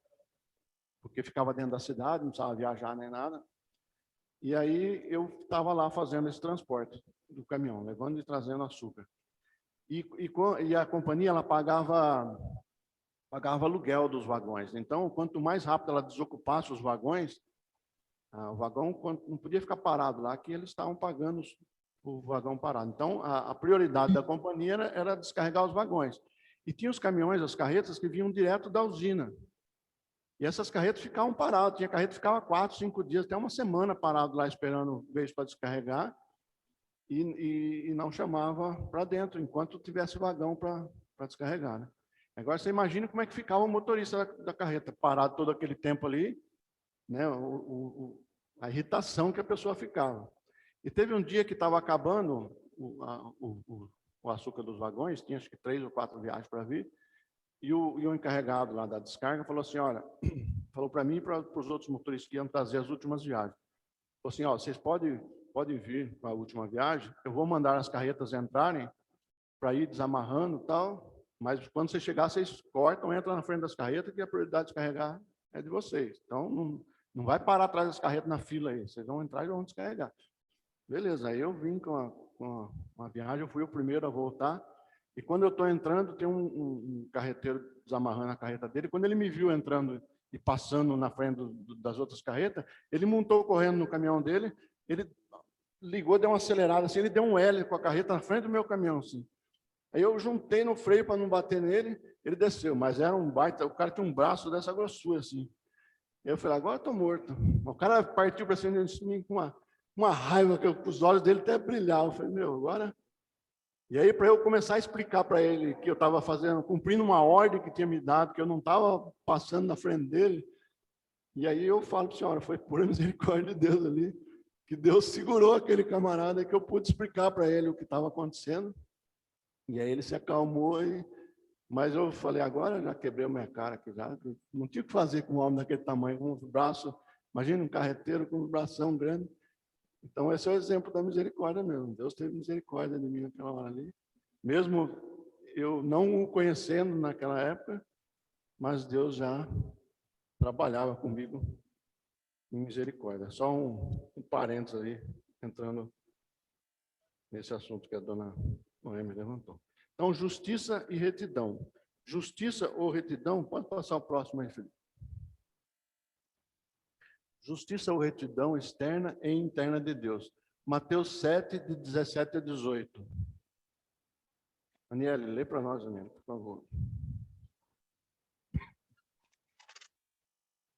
Speaker 1: Porque ficava dentro da cidade, não precisava viajar nem nada. E aí, eu estava lá fazendo esse transporte do caminhão, levando e trazendo açúcar. E a companhia, ela pagava aluguel dos vagões. Então, quanto mais rápido ela desocupasse os vagões, o vagão não podia ficar parado lá, que eles estavam pagando o vagão parado. Então, a prioridade da companhia era descarregar os vagões. E tinha os caminhões, as carretas, que vinham direto da usina. E essas carretas ficavam paradas. Tinha carreta que ficava 4, 5 dias, até uma semana parado lá, esperando vez para descarregar, e não chamava para dentro, enquanto tivesse vagão para descarregar, né? Agora, você imagina como é que ficava o motorista da carreta, parado todo aquele tempo ali, né? A irritação que a pessoa ficava. E teve um dia que estava acabando o açúcar dos vagões, tinha acho que 3 ou 4 viagens para vir, e o encarregado lá da descarga falou assim, olha, falou para mim e para os outros motoristas que iam trazer as últimas viagens. Falou assim, ó, vocês podem vir para a última viagem, eu vou mandar as carretas entrarem para ir desamarrando e tal, mas quando você chegar, vocês cortam, entram na frente das carretas, que a prioridade de descarregar é de vocês. Então, não vai parar atrás das carretas na fila aí, vocês vão entrar e vão descarregar. Beleza, aí eu vim com uma viagem, eu fui o primeiro a voltar, e quando eu estou entrando, tem um carreteiro desamarrando a carreta dele, quando ele me viu entrando e passando na frente das outras carretas, ele montou correndo no caminhão dele, ele ligou, deu uma acelerada, assim, ele deu um L com a carreta na frente do meu caminhão, assim. Aí eu juntei no freio para não bater nele, ele desceu, mas era um baita, o cara tinha um braço dessa grossura, assim. Eu falei, agora eu estou morto. O cara partiu para cima de mim com uma raiva, que os olhos dele até brilhavam. Eu falei, meu, agora... E aí, para eu começar a explicar para ele que eu estava cumprindo uma ordem que tinha me dado, que eu não estava passando na frente dele, e aí eu falo para a senhora, foi pura misericórdia de Deus ali, que Deus segurou aquele camarada, que eu pude explicar para ele o que estava acontecendo, e aí ele se acalmou, mas eu falei, agora já quebrei a minha cara aqui, já não tinha o que fazer com um homem daquele tamanho, com os braços, imagina um carreteiro com um bração grande. Então, esse é o exemplo da misericórdia mesmo. Deus teve misericórdia de mim naquela hora ali. Mesmo eu não o conhecendo naquela época, mas Deus já trabalhava comigo em misericórdia. Só um parênteses aí, entrando nesse assunto que a dona Noemi levantou. Então, justiça e retidão. Justiça ou retidão, pode passar o próximo aí, Felipe. Justiça ou retidão externa e interna de Deus. Mateus 7, de 17 a 18. Aniele, lê para nós, Aniele, por favor.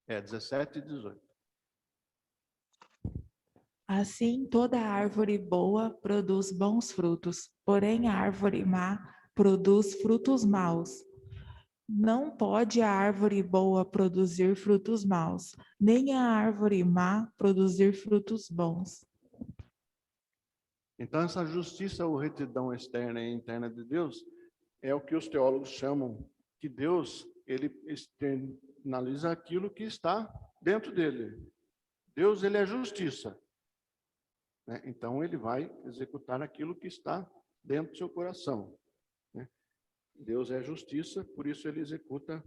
Speaker 1: 17 e 18.
Speaker 3: Assim, toda árvore boa produz bons frutos, porém a árvore má produz frutos maus. Não pode a árvore boa produzir frutos maus, nem a árvore má produzir frutos bons.
Speaker 1: Então, essa justiça ou retidão externa e interna de Deus é o que os teólogos chamam que Deus, ele externaliza aquilo que está dentro dele. Deus, ele é justiça, né? Então, ele vai executar aquilo que está dentro do seu coração, né? Deus é justiça, por isso ele executa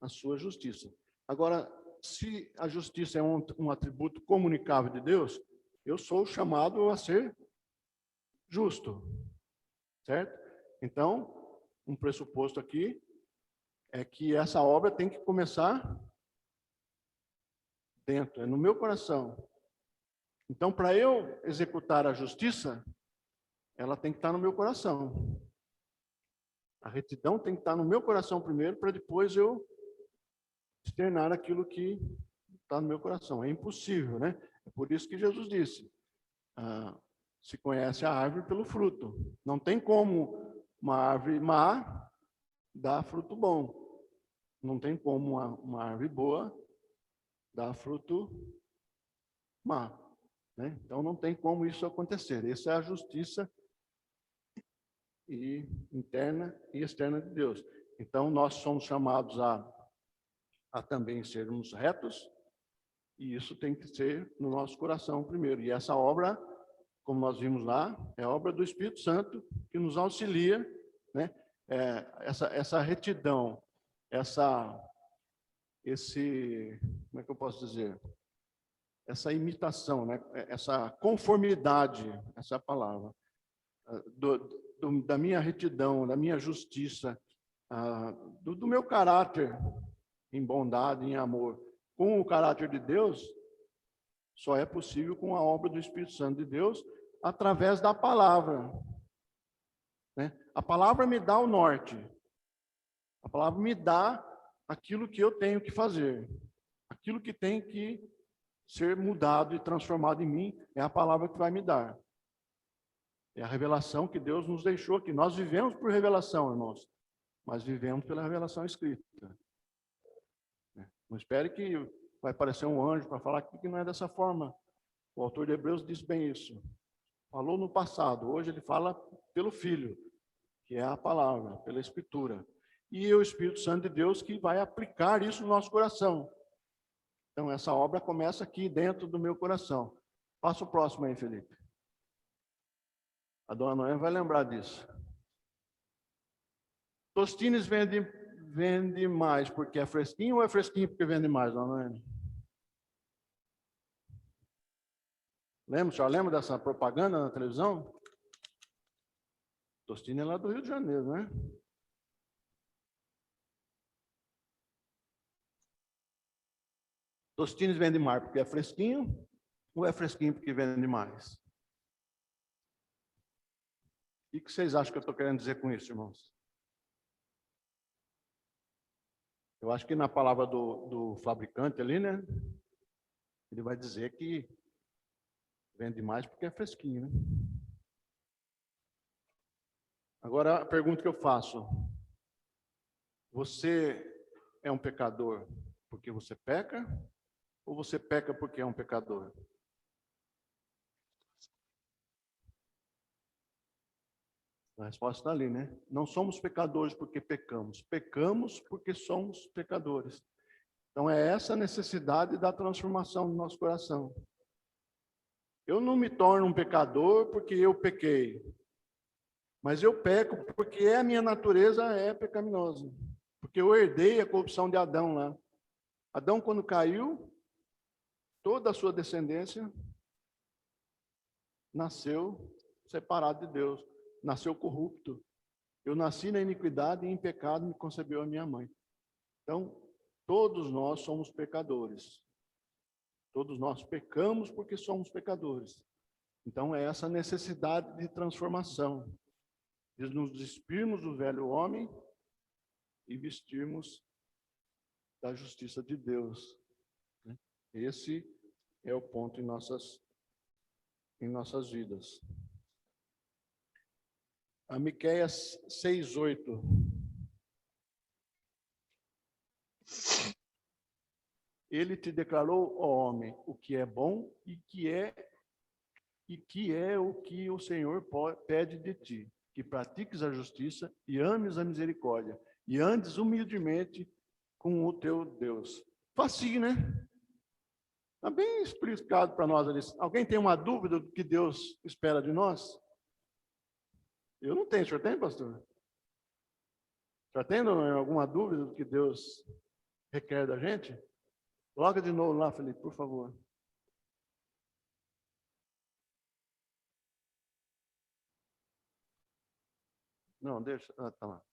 Speaker 1: a sua justiça. Agora, se a justiça é um atributo comunicável de Deus, eu sou chamado a ser justo, certo? Então, um pressuposto aqui é que essa obra tem que começar dentro, é no meu coração. Então, para eu executar a justiça, ela tem que estar no meu coração. A retidão tem que estar no meu coração primeiro, para depois eu externar aquilo que está no meu coração. É impossível, né? É por isso que Jesus disse, se conhece a árvore pelo fruto. Não tem como uma árvore má dar fruto bom. Não tem como uma árvore boa dar fruto má, né? Então não tem como isso acontecer. Essa é a justiça interna e externa de Deus. Então nós somos chamados a também sermos retos, e isso tem que ser no nosso coração primeiro. E essa obra, como nós vimos lá, é obra do Espírito Santo que nos auxilia, né? Essa retidão, como é que eu posso dizer? Essa imitação, né? Essa conformidade, essa é a palavra, da minha retidão, da minha justiça, do meu caráter em bondade, em amor, com o caráter de Deus, só é possível com a obra do Espírito Santo de Deus, através da palavra, né? A palavra me dá o norte. A palavra me dá aquilo que eu tenho que fazer. Aquilo que tem que ser mudado e transformado em mim, é a palavra que vai me dar. É a revelação que Deus nos deixou, que nós vivemos por revelação, irmãos, mas vivemos pela revelação escrita. Não espere que vai aparecer um anjo para falar que não é dessa forma. O autor de Hebreus diz bem isso. Falou no passado, hoje ele fala pelo Filho, que é a palavra, pela Escritura. E é o Espírito Santo de Deus que vai aplicar isso no nosso coração. Então, essa obra começa aqui dentro do meu coração. Passa o próximo aí, Felipe. A dona Noé vai lembrar disso. Tostines vende mais porque é fresquinho ou é fresquinho porque vende mais, dona Noé? Lembra dessa propaganda na televisão? Tostines é lá do Rio de Janeiro, né? Tostines vende mais porque é fresquinho ou é fresquinho porque vende mais? E o que vocês acham que eu estou querendo dizer com isso, irmãos? Eu acho que na palavra do fabricante ali, né? Ele vai dizer que vende mais porque é fresquinho, né? Agora, a pergunta que eu faço. Você é um pecador porque você peca? Ou você peca porque é um pecador? A resposta está ali, né? Não somos pecadores porque pecamos. Pecamos porque somos pecadores. Então, é essa necessidade da transformação do nosso coração. Eu não me torno um pecador porque eu pequei. Mas eu peco porque a minha natureza é pecaminosa. Porque eu herdei a corrupção de Adão lá. Adão, quando caiu, toda a sua descendência nasceu separado de Deus. Nasceu corrupto. Eu nasci na iniquidade e em pecado me concebeu a minha mãe. Então, todos nós somos pecadores. Todos nós pecamos porque somos pecadores. Então, é essa necessidade de transformação. De nos despirmos do velho homem e vestirmos da justiça de Deus. Esse é o ponto em nossas vidas. A Miqueias 6:8. Ele te declarou, ó homem, o que é bom e que é o que o Senhor pede de ti, que pratiques a justiça e ames a misericórdia e andes humildemente com o teu Deus. Facinho, né? Está bem explicado para nós ali. Alguém tem uma dúvida do que Deus espera de nós? Eu não tenho. O senhor tem, pastor? O senhor tem alguma dúvida do que Deus requer da gente? Coloca de novo lá, Felipe, por favor. Não, deixa. Tá lá.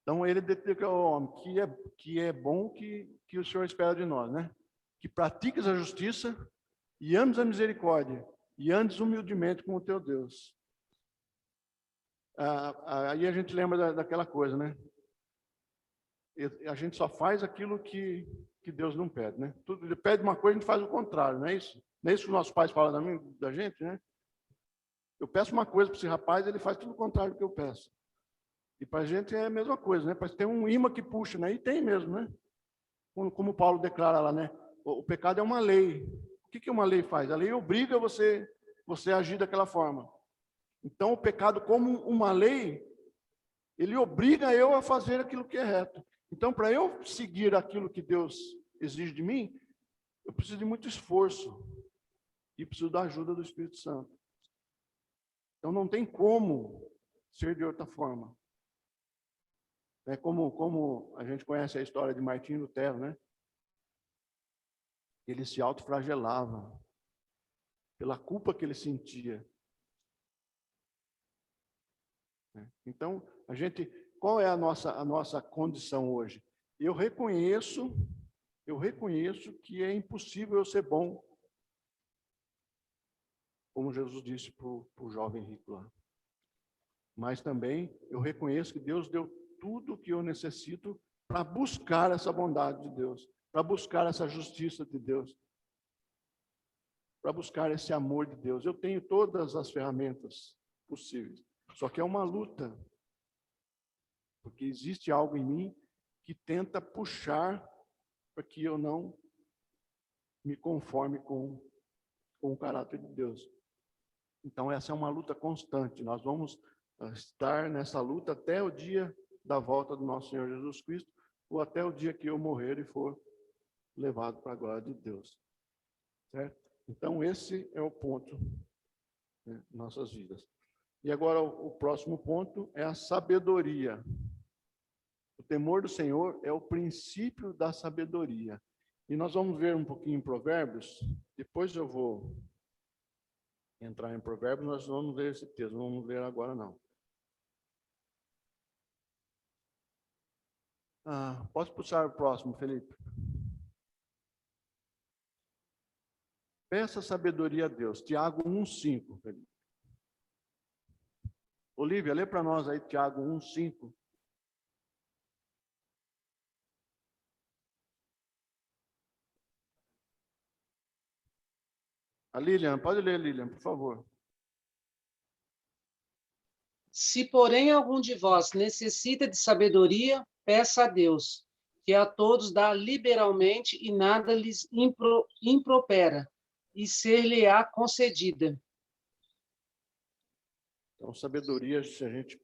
Speaker 1: Então, ele declara ao homem que é bom que o Senhor espera de nós, né? Que pratiques a justiça e ames a misericórdia e andes humildemente com o teu Deus. Aí a gente lembra daquela coisa, né? A gente só faz aquilo que Deus não pede, né? Ele pede uma coisa, a gente faz o contrário, não é isso? Não é isso que os nossos pais falam da gente, né? Eu peço uma coisa para esse rapaz, ele faz tudo o contrário do que eu peço. E para a gente é a mesma coisa, né? Parece que tem um imã que puxa, né? E tem mesmo, né? Como Paulo declara lá, né? O pecado é uma lei. O que uma lei faz? A lei obriga você a agir daquela forma. Então, o pecado, como uma lei, ele obriga eu a fazer aquilo que é reto. Então, para eu seguir aquilo que Deus exige de mim, eu preciso de muito esforço e preciso da ajuda do Espírito Santo. Então, não tem como ser de outra forma. É como a gente conhece a história de Martinho Lutero, né? Ele se autoflagelava pela culpa que ele sentia. Então, qual é a nossa condição hoje? Eu reconheço que é impossível eu ser bom, como Jesus disse para o jovem rico lá. Mas também eu reconheço que Deus deu tudo o que eu necessito para buscar essa bondade de Deus, para buscar essa justiça de Deus, para buscar esse amor de Deus. Eu tenho todas as ferramentas possíveis, só que é uma luta, porque existe algo em mim que tenta puxar para que eu não me conforme com o caráter de Deus. Então, essa é uma luta constante. Nós vamos estar nessa luta até o dia da volta do nosso Senhor Jesus Cristo, ou até o dia que eu morrer e for levado para a glória de Deus. Certo? Então, esse é o ponto, né, em nossas vidas. E agora, o próximo ponto é a sabedoria. O temor do Senhor é o princípio da sabedoria. E nós vamos ver um pouquinho em Provérbios, depois eu vou entrar em Provérbios, nós vamos ler esse texto, não vamos ler agora não. Pode puxar o próximo, Felipe. Peça sabedoria a Deus. Tiago 1:5, Felipe. Olívia, lê para nós aí Tiago 1:5. A Lilian, pode ler, Lilian, por favor.
Speaker 8: Se, porém, algum de vós necessita de sabedoria, peça a Deus, que a todos dá liberalmente e nada lhes impropera, e ser-lhe-á concedida.
Speaker 1: Então, sabedoria, se a gente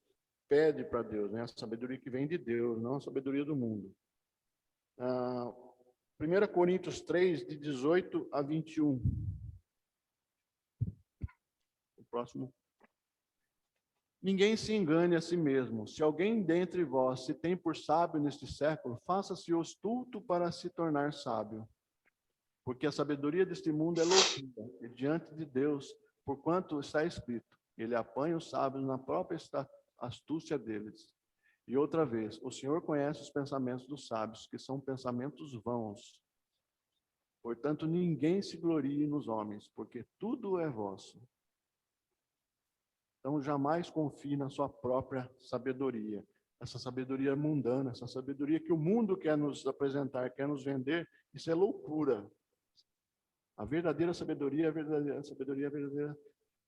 Speaker 1: pede para Deus, né? A sabedoria que vem de Deus, não a sabedoria do mundo. 1 Coríntios 3, de 18 a 21. O próximo. Ninguém se engane a si mesmo. Se alguém dentre vós se tem por sábio neste século, faça-se astuto para se tornar sábio. Porque a sabedoria deste mundo é loucura, e diante de Deus, porquanto está escrito, ele apanha os sábios na própria astúcia deles. E outra vez, o Senhor conhece os pensamentos dos sábios, que são pensamentos vãos. Portanto, ninguém se glorie nos homens, porque tudo é vosso. Então, jamais confie na sua própria sabedoria. Essa sabedoria mundana, essa sabedoria que o mundo quer nos apresentar, quer nos vender, isso é loucura. A verdadeira sabedoria,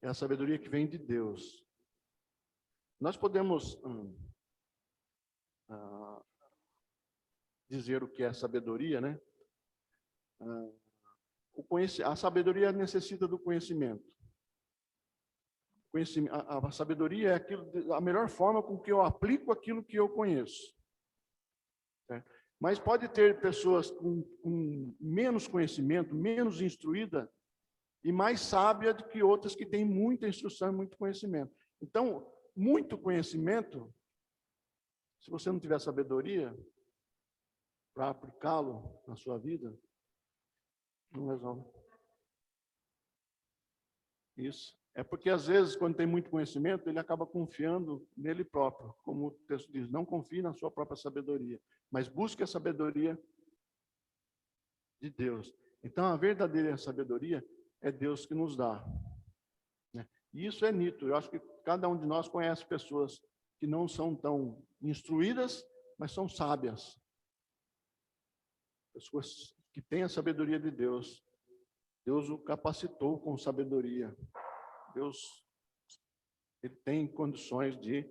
Speaker 1: é a sabedoria que vem de Deus. Nós podemos dizer o que é sabedoria, né? A sabedoria necessita do conhecimento. A sabedoria é a melhor forma com que eu aplico aquilo que eu conheço. Certo? Mas pode ter pessoas com menos conhecimento, menos instruída e mais sábia do que outras que têm muita instrução e muito conhecimento. Então, muito conhecimento, se você não tiver sabedoria para aplicá-lo na sua vida, não resolve. Isso. É porque, às vezes, quando tem muito conhecimento, ele acaba confiando nele próprio. Como o texto diz, não confie na sua própria sabedoria, mas busque a sabedoria de Deus. Então, a verdadeira sabedoria é Deus que nos dá. Né? E isso é nítido. Eu acho que cada um de nós conhece pessoas que não são tão instruídas, mas são sábias. Pessoas que têm a sabedoria de Deus. Deus o capacitou com sabedoria. Deus, ele tem condições de...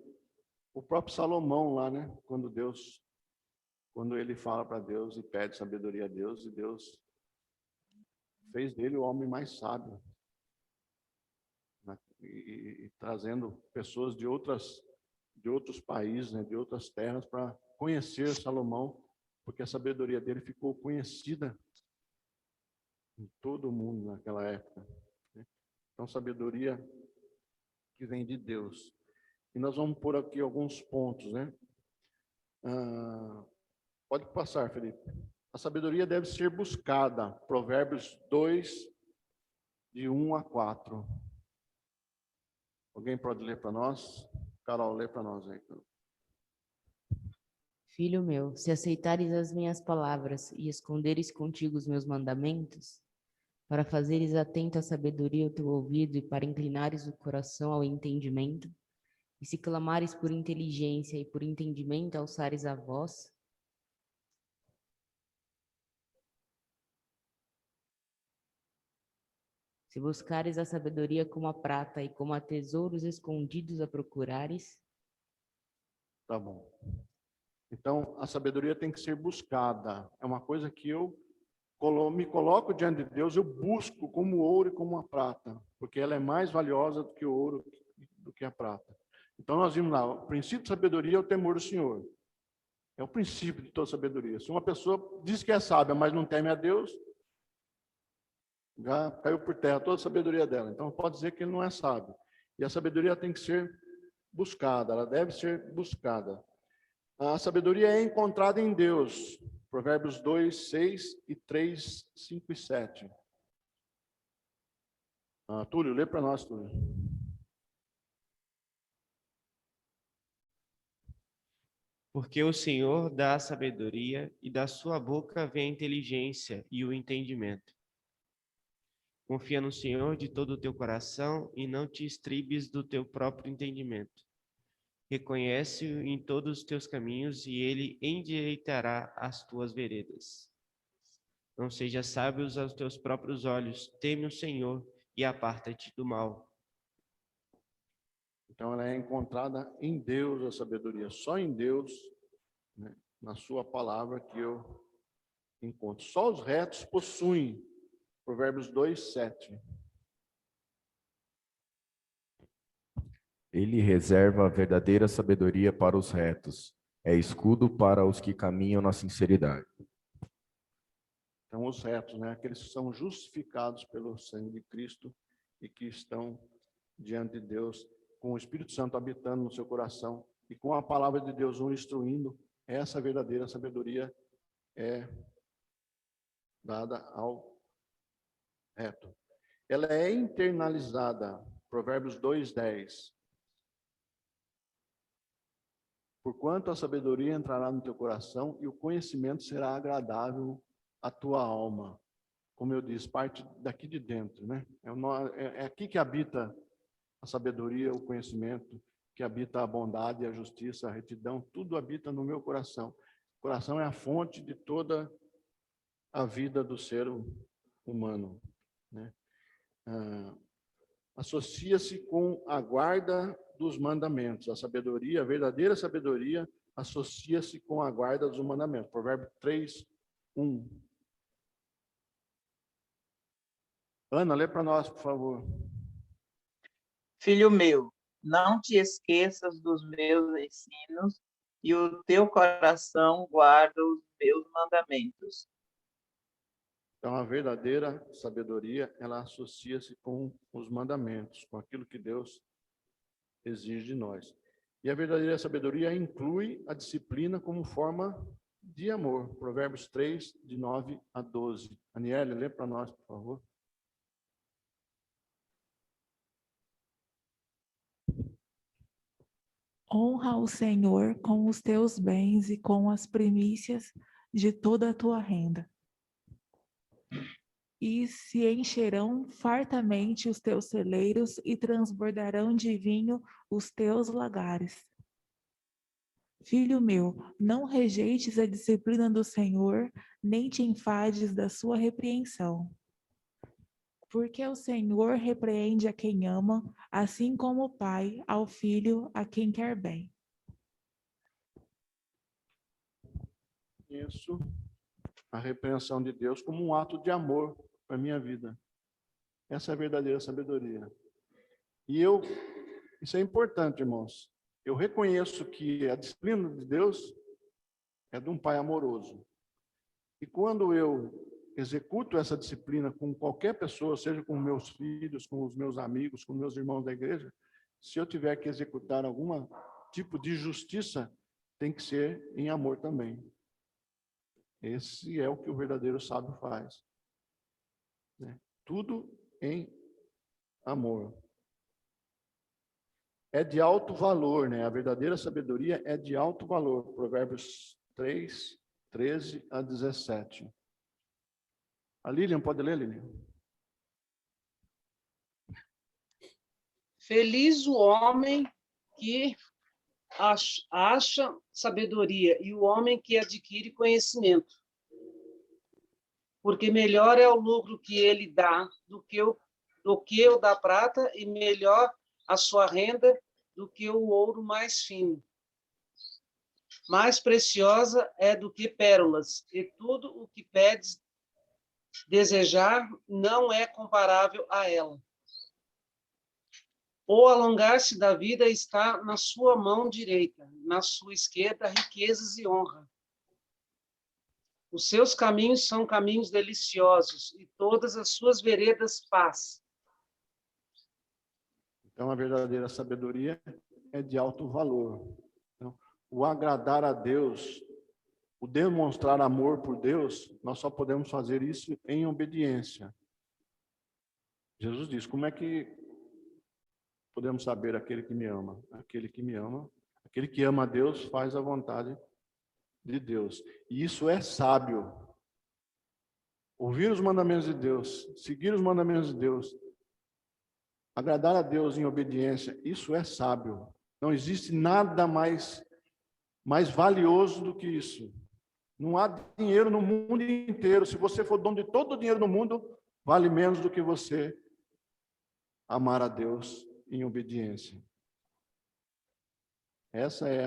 Speaker 1: O próprio Salomão lá, né? Quando ele fala para Deus e pede sabedoria a Deus, e Deus fez dele o homem mais sábio. Né? E trazendo pessoas de outros países, né? De outras terras, para conhecer Salomão, porque a sabedoria dele ficou conhecida em todo o mundo naquela época. Né? Então, sabedoria que vem de Deus. E nós vamos pôr aqui alguns pontos, né? Pode passar, Felipe. A sabedoria deve ser buscada. Provérbios 2, de 1 a 4. Alguém pode ler para nós? Carol, lê para nós aí.
Speaker 4: Filho meu, se aceitares as minhas palavras e esconderes contigo os meus mandamentos, para fazeres atento à sabedoria o teu ouvido e para inclinares o coração ao entendimento, e se clamares por inteligência e por entendimento alçares a voz, se buscares a sabedoria como a prata e como a tesouros escondidos a procurares.
Speaker 1: Tá bom. Então, a sabedoria tem que ser buscada. É uma coisa que eu me coloco diante de Deus, eu busco como ouro e como a prata, porque ela é mais valiosa do que o ouro, do que a prata. Então, nós vimos lá, o princípio de sabedoria é o temor do Senhor. É o princípio de toda sabedoria. Se uma pessoa diz que é sábia, mas não teme a Deus, já caiu por terra toda a sabedoria dela. Então, pode dizer que ele não é sábio. E a sabedoria tem que ser buscada, ela deve ser buscada. A sabedoria é encontrada em Deus. Provérbios 2, 6 e 3, 5 e 7. Túlio, lê para nós, Túlio.
Speaker 6: Porque o Senhor dá a sabedoria e da sua boca vem a inteligência e o entendimento. Confia no Senhor de todo o teu coração e não te estribes do teu próprio entendimento. Reconhece-o em todos os teus caminhos e ele endireitará as tuas veredas. Não sejas sábio aos teus próprios olhos, teme o Senhor e aparta-te do mal.
Speaker 1: Então, ela é encontrada em Deus, a sabedoria. Só em Deus, né, na sua palavra, que eu encontro. Só os retos possuem. Provérbios 2, 7.
Speaker 2: Ele reserva a verdadeira sabedoria para os retos. É escudo para os que caminham na sinceridade.
Speaker 1: Então, os retos, né? Aqueles que são justificados pelo sangue de Cristo e que estão diante de Deus, com o Espírito Santo habitando no seu coração e com a palavra de Deus o instruindo, essa verdadeira sabedoria é dada ao reto. Ela é internalizada, Provérbios 2:10. Porquanto a sabedoria entrará no teu coração e o conhecimento será agradável à tua alma. Como eu disse, parte daqui de dentro, né? É aqui que habita a sabedoria, o conhecimento, que habita a bondade, a justiça, a retidão, tudo habita no meu coração. O coração é a fonte de toda a vida do ser humano, né? Associa-se com a guarda dos mandamentos. A sabedoria, a verdadeira sabedoria, associa-se com a guarda dos mandamentos. Provérbio 3, 1. Ana, lê para nós, por favor.
Speaker 5: Filho meu, não te esqueças dos meus ensinos e o teu coração guarda os meus mandamentos.
Speaker 1: Então, a verdadeira sabedoria, ela associa-se com os mandamentos, com aquilo que Deus exige de nós. E a verdadeira sabedoria inclui a disciplina como forma de amor. Provérbios 3, de 9 a 12. Aniele, lê para nós, por favor.
Speaker 3: Honra o Senhor com os teus bens e com as primícias de toda a tua renda. e se encherão fartamente os teus celeiros e transbordarão de vinho os teus lagares. Filho meu, não rejeites a disciplina do Senhor, nem te enfades da sua repreensão. Porque o Senhor repreende a quem ama, assim como o pai ao filho a quem quer bem.
Speaker 1: Isso, a repreensão de Deus como um ato de amor para a minha vida. Essa é a verdadeira sabedoria. E isso é importante, irmãos. Eu reconheço que a disciplina de Deus é de um pai amoroso. E quando eu executo essa disciplina com qualquer pessoa, seja com meus filhos, com os meus amigos, com meus irmãos da igreja, se eu tiver que executar algum tipo de justiça, tem que ser em amor também. Esse é o que o verdadeiro sábio faz. Né? Tudo em amor. É de alto valor, né? A verdadeira sabedoria é de alto valor. Provérbios 3, 13 a 17. A Lilian, pode ler, Lilian?
Speaker 8: Feliz o homem que acha sabedoria e o homem que adquire conhecimento. Porque melhor é o lucro que ele dá do que o da prata, e melhor a sua renda do que o ouro mais fino. Mais preciosa é do que pérolas, e tudo o que pedes desejar não é comparável a ela. O alongar-se da vida está na sua mão direita, na sua esquerda riquezas e honra. Os seus caminhos são caminhos deliciosos, e todas as suas veredas paz.
Speaker 1: Então, a verdadeira sabedoria é de alto valor. Então, o agradar a Deus, o demonstrar amor por Deus, nós só podemos fazer isso em obediência. Jesus diz: como é que podemos saber aquele que me ama? Aquele que me ama, aquele que ama a Deus faz a vontade de Deus. E isso é sábio. Ouvir os mandamentos de Deus, seguir os mandamentos de Deus, agradar a Deus em obediência, isso é sábio. Não existe nada mais valioso do que isso. Não há dinheiro no mundo inteiro. Se você for dono de todo o dinheiro do mundo, vale menos do que você amar a Deus em obediência. Essa é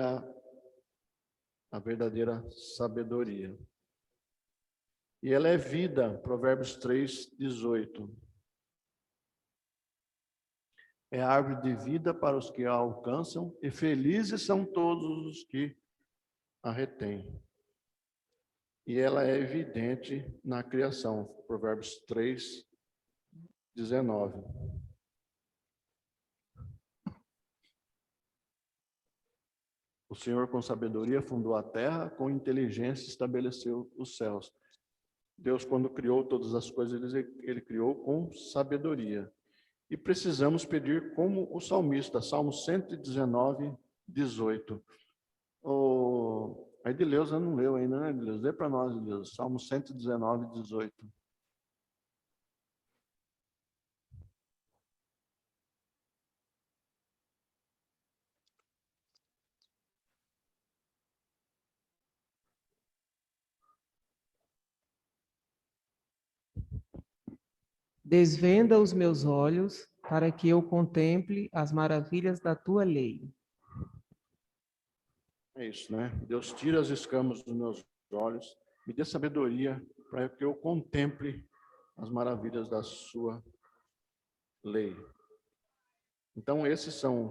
Speaker 1: a verdadeira sabedoria. E ela é vida, Provérbios 3, 18. É árvore de vida para os que a alcançam, e felizes são todos os que a retêm. E ela é evidente na criação, Provérbios 3, 19. O Senhor com sabedoria fundou a terra, com inteligência estabeleceu os céus. Deus, quando criou todas as coisas, ele criou com sabedoria. E precisamos pedir como o salmista, Salmo 119, 18. A Edileuza não leu ainda, né, Edileuza? Lê para nós, Edileuza, Salmo 119, 18.
Speaker 9: Desvenda os meus olhos, para que eu contemple as maravilhas da tua lei.
Speaker 1: É isso, né? Deus tira as escamas dos meus olhos, me dê sabedoria para que eu contemple as maravilhas da sua lei. Então, esses são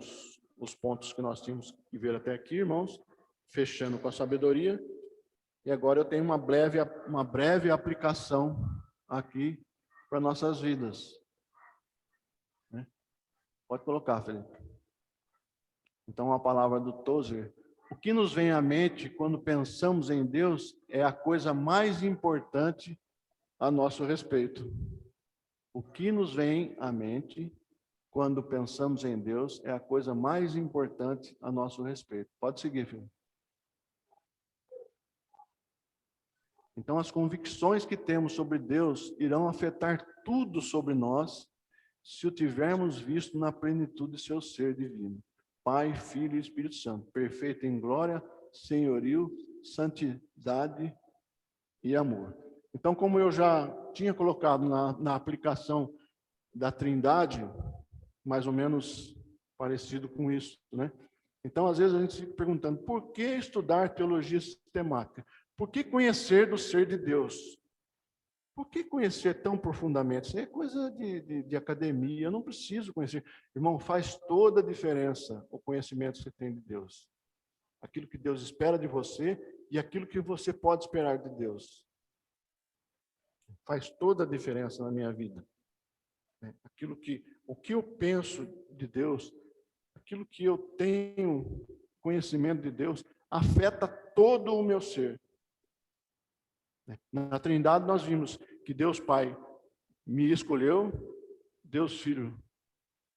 Speaker 1: os pontos que nós tínhamos que ver até aqui, irmãos, fechando com a sabedoria. E agora eu tenho uma breve aplicação aqui para nossas vidas. Né? Pode colocar, Felipe. Então, a palavra do Tozer. O que nos vem à mente quando pensamos em Deus é a coisa mais importante a nosso respeito. O que nos vem à mente quando pensamos em Deus é a coisa mais importante a nosso respeito. Pode seguir, filho. Então, as convicções que temos sobre Deus irão afetar tudo sobre nós, se o tivermos visto na plenitude de seu ser divino. Pai, Filho e Espírito Santo, perfeito em glória, senhorio, santidade e amor. Então, como eu já tinha colocado na aplicação da Trindade, mais ou menos parecido com isso, né? Então, às vezes a gente fica perguntando, por que estudar teologia sistemática? Por que conhecer do ser de Deus? Por que conhecer tão profundamente? Isso é coisa de academia, eu não preciso conhecer. Irmão, faz toda a diferença o conhecimento que você tem de Deus. Aquilo que Deus espera de você e aquilo que você pode esperar de Deus. Faz toda a diferença na minha vida. O que eu penso de Deus, aquilo que eu tenho conhecimento de Deus, afeta todo o meu ser. Na Trindade nós vimos que Deus Pai me escolheu, Deus Filho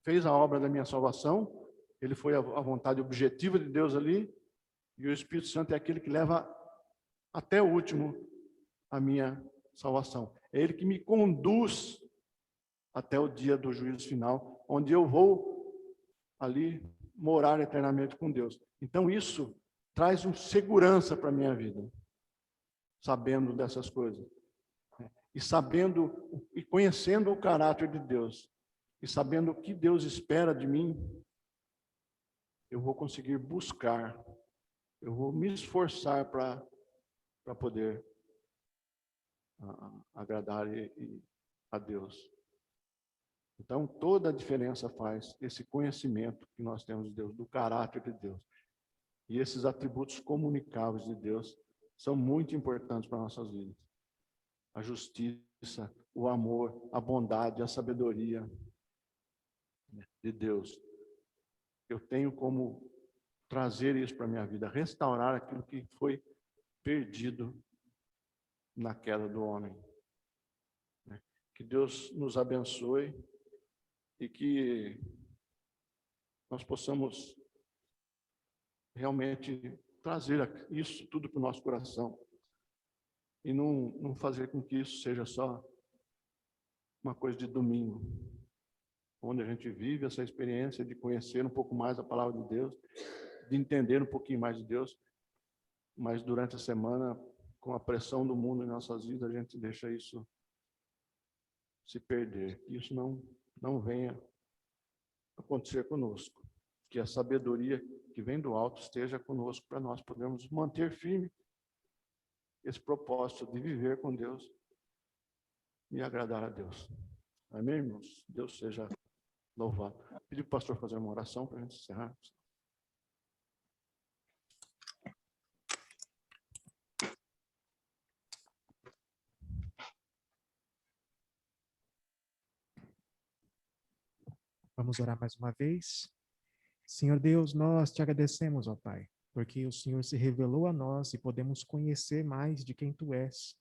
Speaker 1: fez a obra da minha salvação, ele foi a vontade objetiva de Deus ali, e o Espírito Santo é aquele que leva até o último a minha salvação. É ele que me conduz até o dia do juízo final, onde eu vou ali morar eternamente com Deus. Então isso traz segurança para a minha vida, sabendo dessas coisas. E sabendo e conhecendo o caráter de Deus, e sabendo o que Deus espera de mim, eu vou conseguir buscar, eu vou me esforçar para poder agradar a Deus. Então, toda a diferença faz esse conhecimento que nós temos de Deus, do caráter de Deus. E esses atributos comunicáveis de Deus são muito importantes para nossas vidas. A justiça, o amor, a bondade, a sabedoria de Deus. Eu tenho como trazer isso para a minha vida, restaurar aquilo que foi perdido na queda do homem. Que Deus nos abençoe e que nós possamos realmente trazer isso tudo para o nosso coração e não fazer com que isso seja só uma coisa de domingo, onde a gente vive essa experiência de conhecer um pouco mais a palavra de Deus, de entender um pouquinho mais de Deus, mas durante a semana, com a pressão do mundo em nossas vidas, a gente deixa isso se perder. Que isso não venha acontecer conosco. Que a sabedoria que vem do alto esteja conosco para nós podermos manter firme esse propósito de viver com Deus e agradar a Deus. Amém, irmãos? Deus seja louvado. Pedi para o pastor fazer uma oração para a gente encerrar.
Speaker 10: Vamos orar mais uma vez. Senhor Deus, nós te agradecemos, ó Pai, porque o Senhor se revelou a nós e podemos conhecer mais de quem Tu és.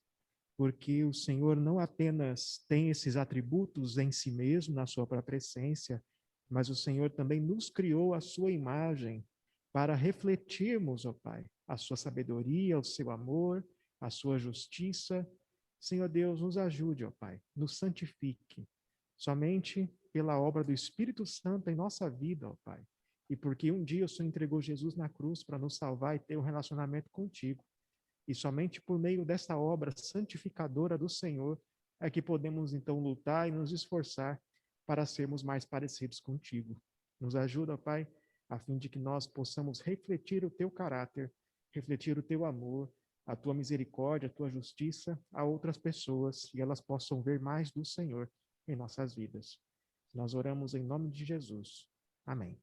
Speaker 10: Porque o Senhor não apenas tem esses atributos em si mesmo, na sua própria essência, mas o Senhor também nos criou a sua imagem para refletirmos, ó Pai, a sua sabedoria, o seu amor, a sua justiça. Senhor Deus, nos ajude, ó Pai, nos santifique. Somente pela obra do Espírito Santo em nossa vida, ó Pai. E porque um dia o Senhor entregou Jesus na cruz para nos salvar e ter um relacionamento contigo. E somente por meio dessa obra santificadora do Senhor é que podemos então lutar e nos esforçar para sermos mais parecidos contigo. Nos ajuda, ó Pai, a fim de que nós possamos refletir o teu caráter, refletir o teu amor, a tua misericórdia, a tua justiça a outras pessoas e elas possam ver mais do Senhor em nossas vidas. Nós oramos em nome de Jesus. Amém.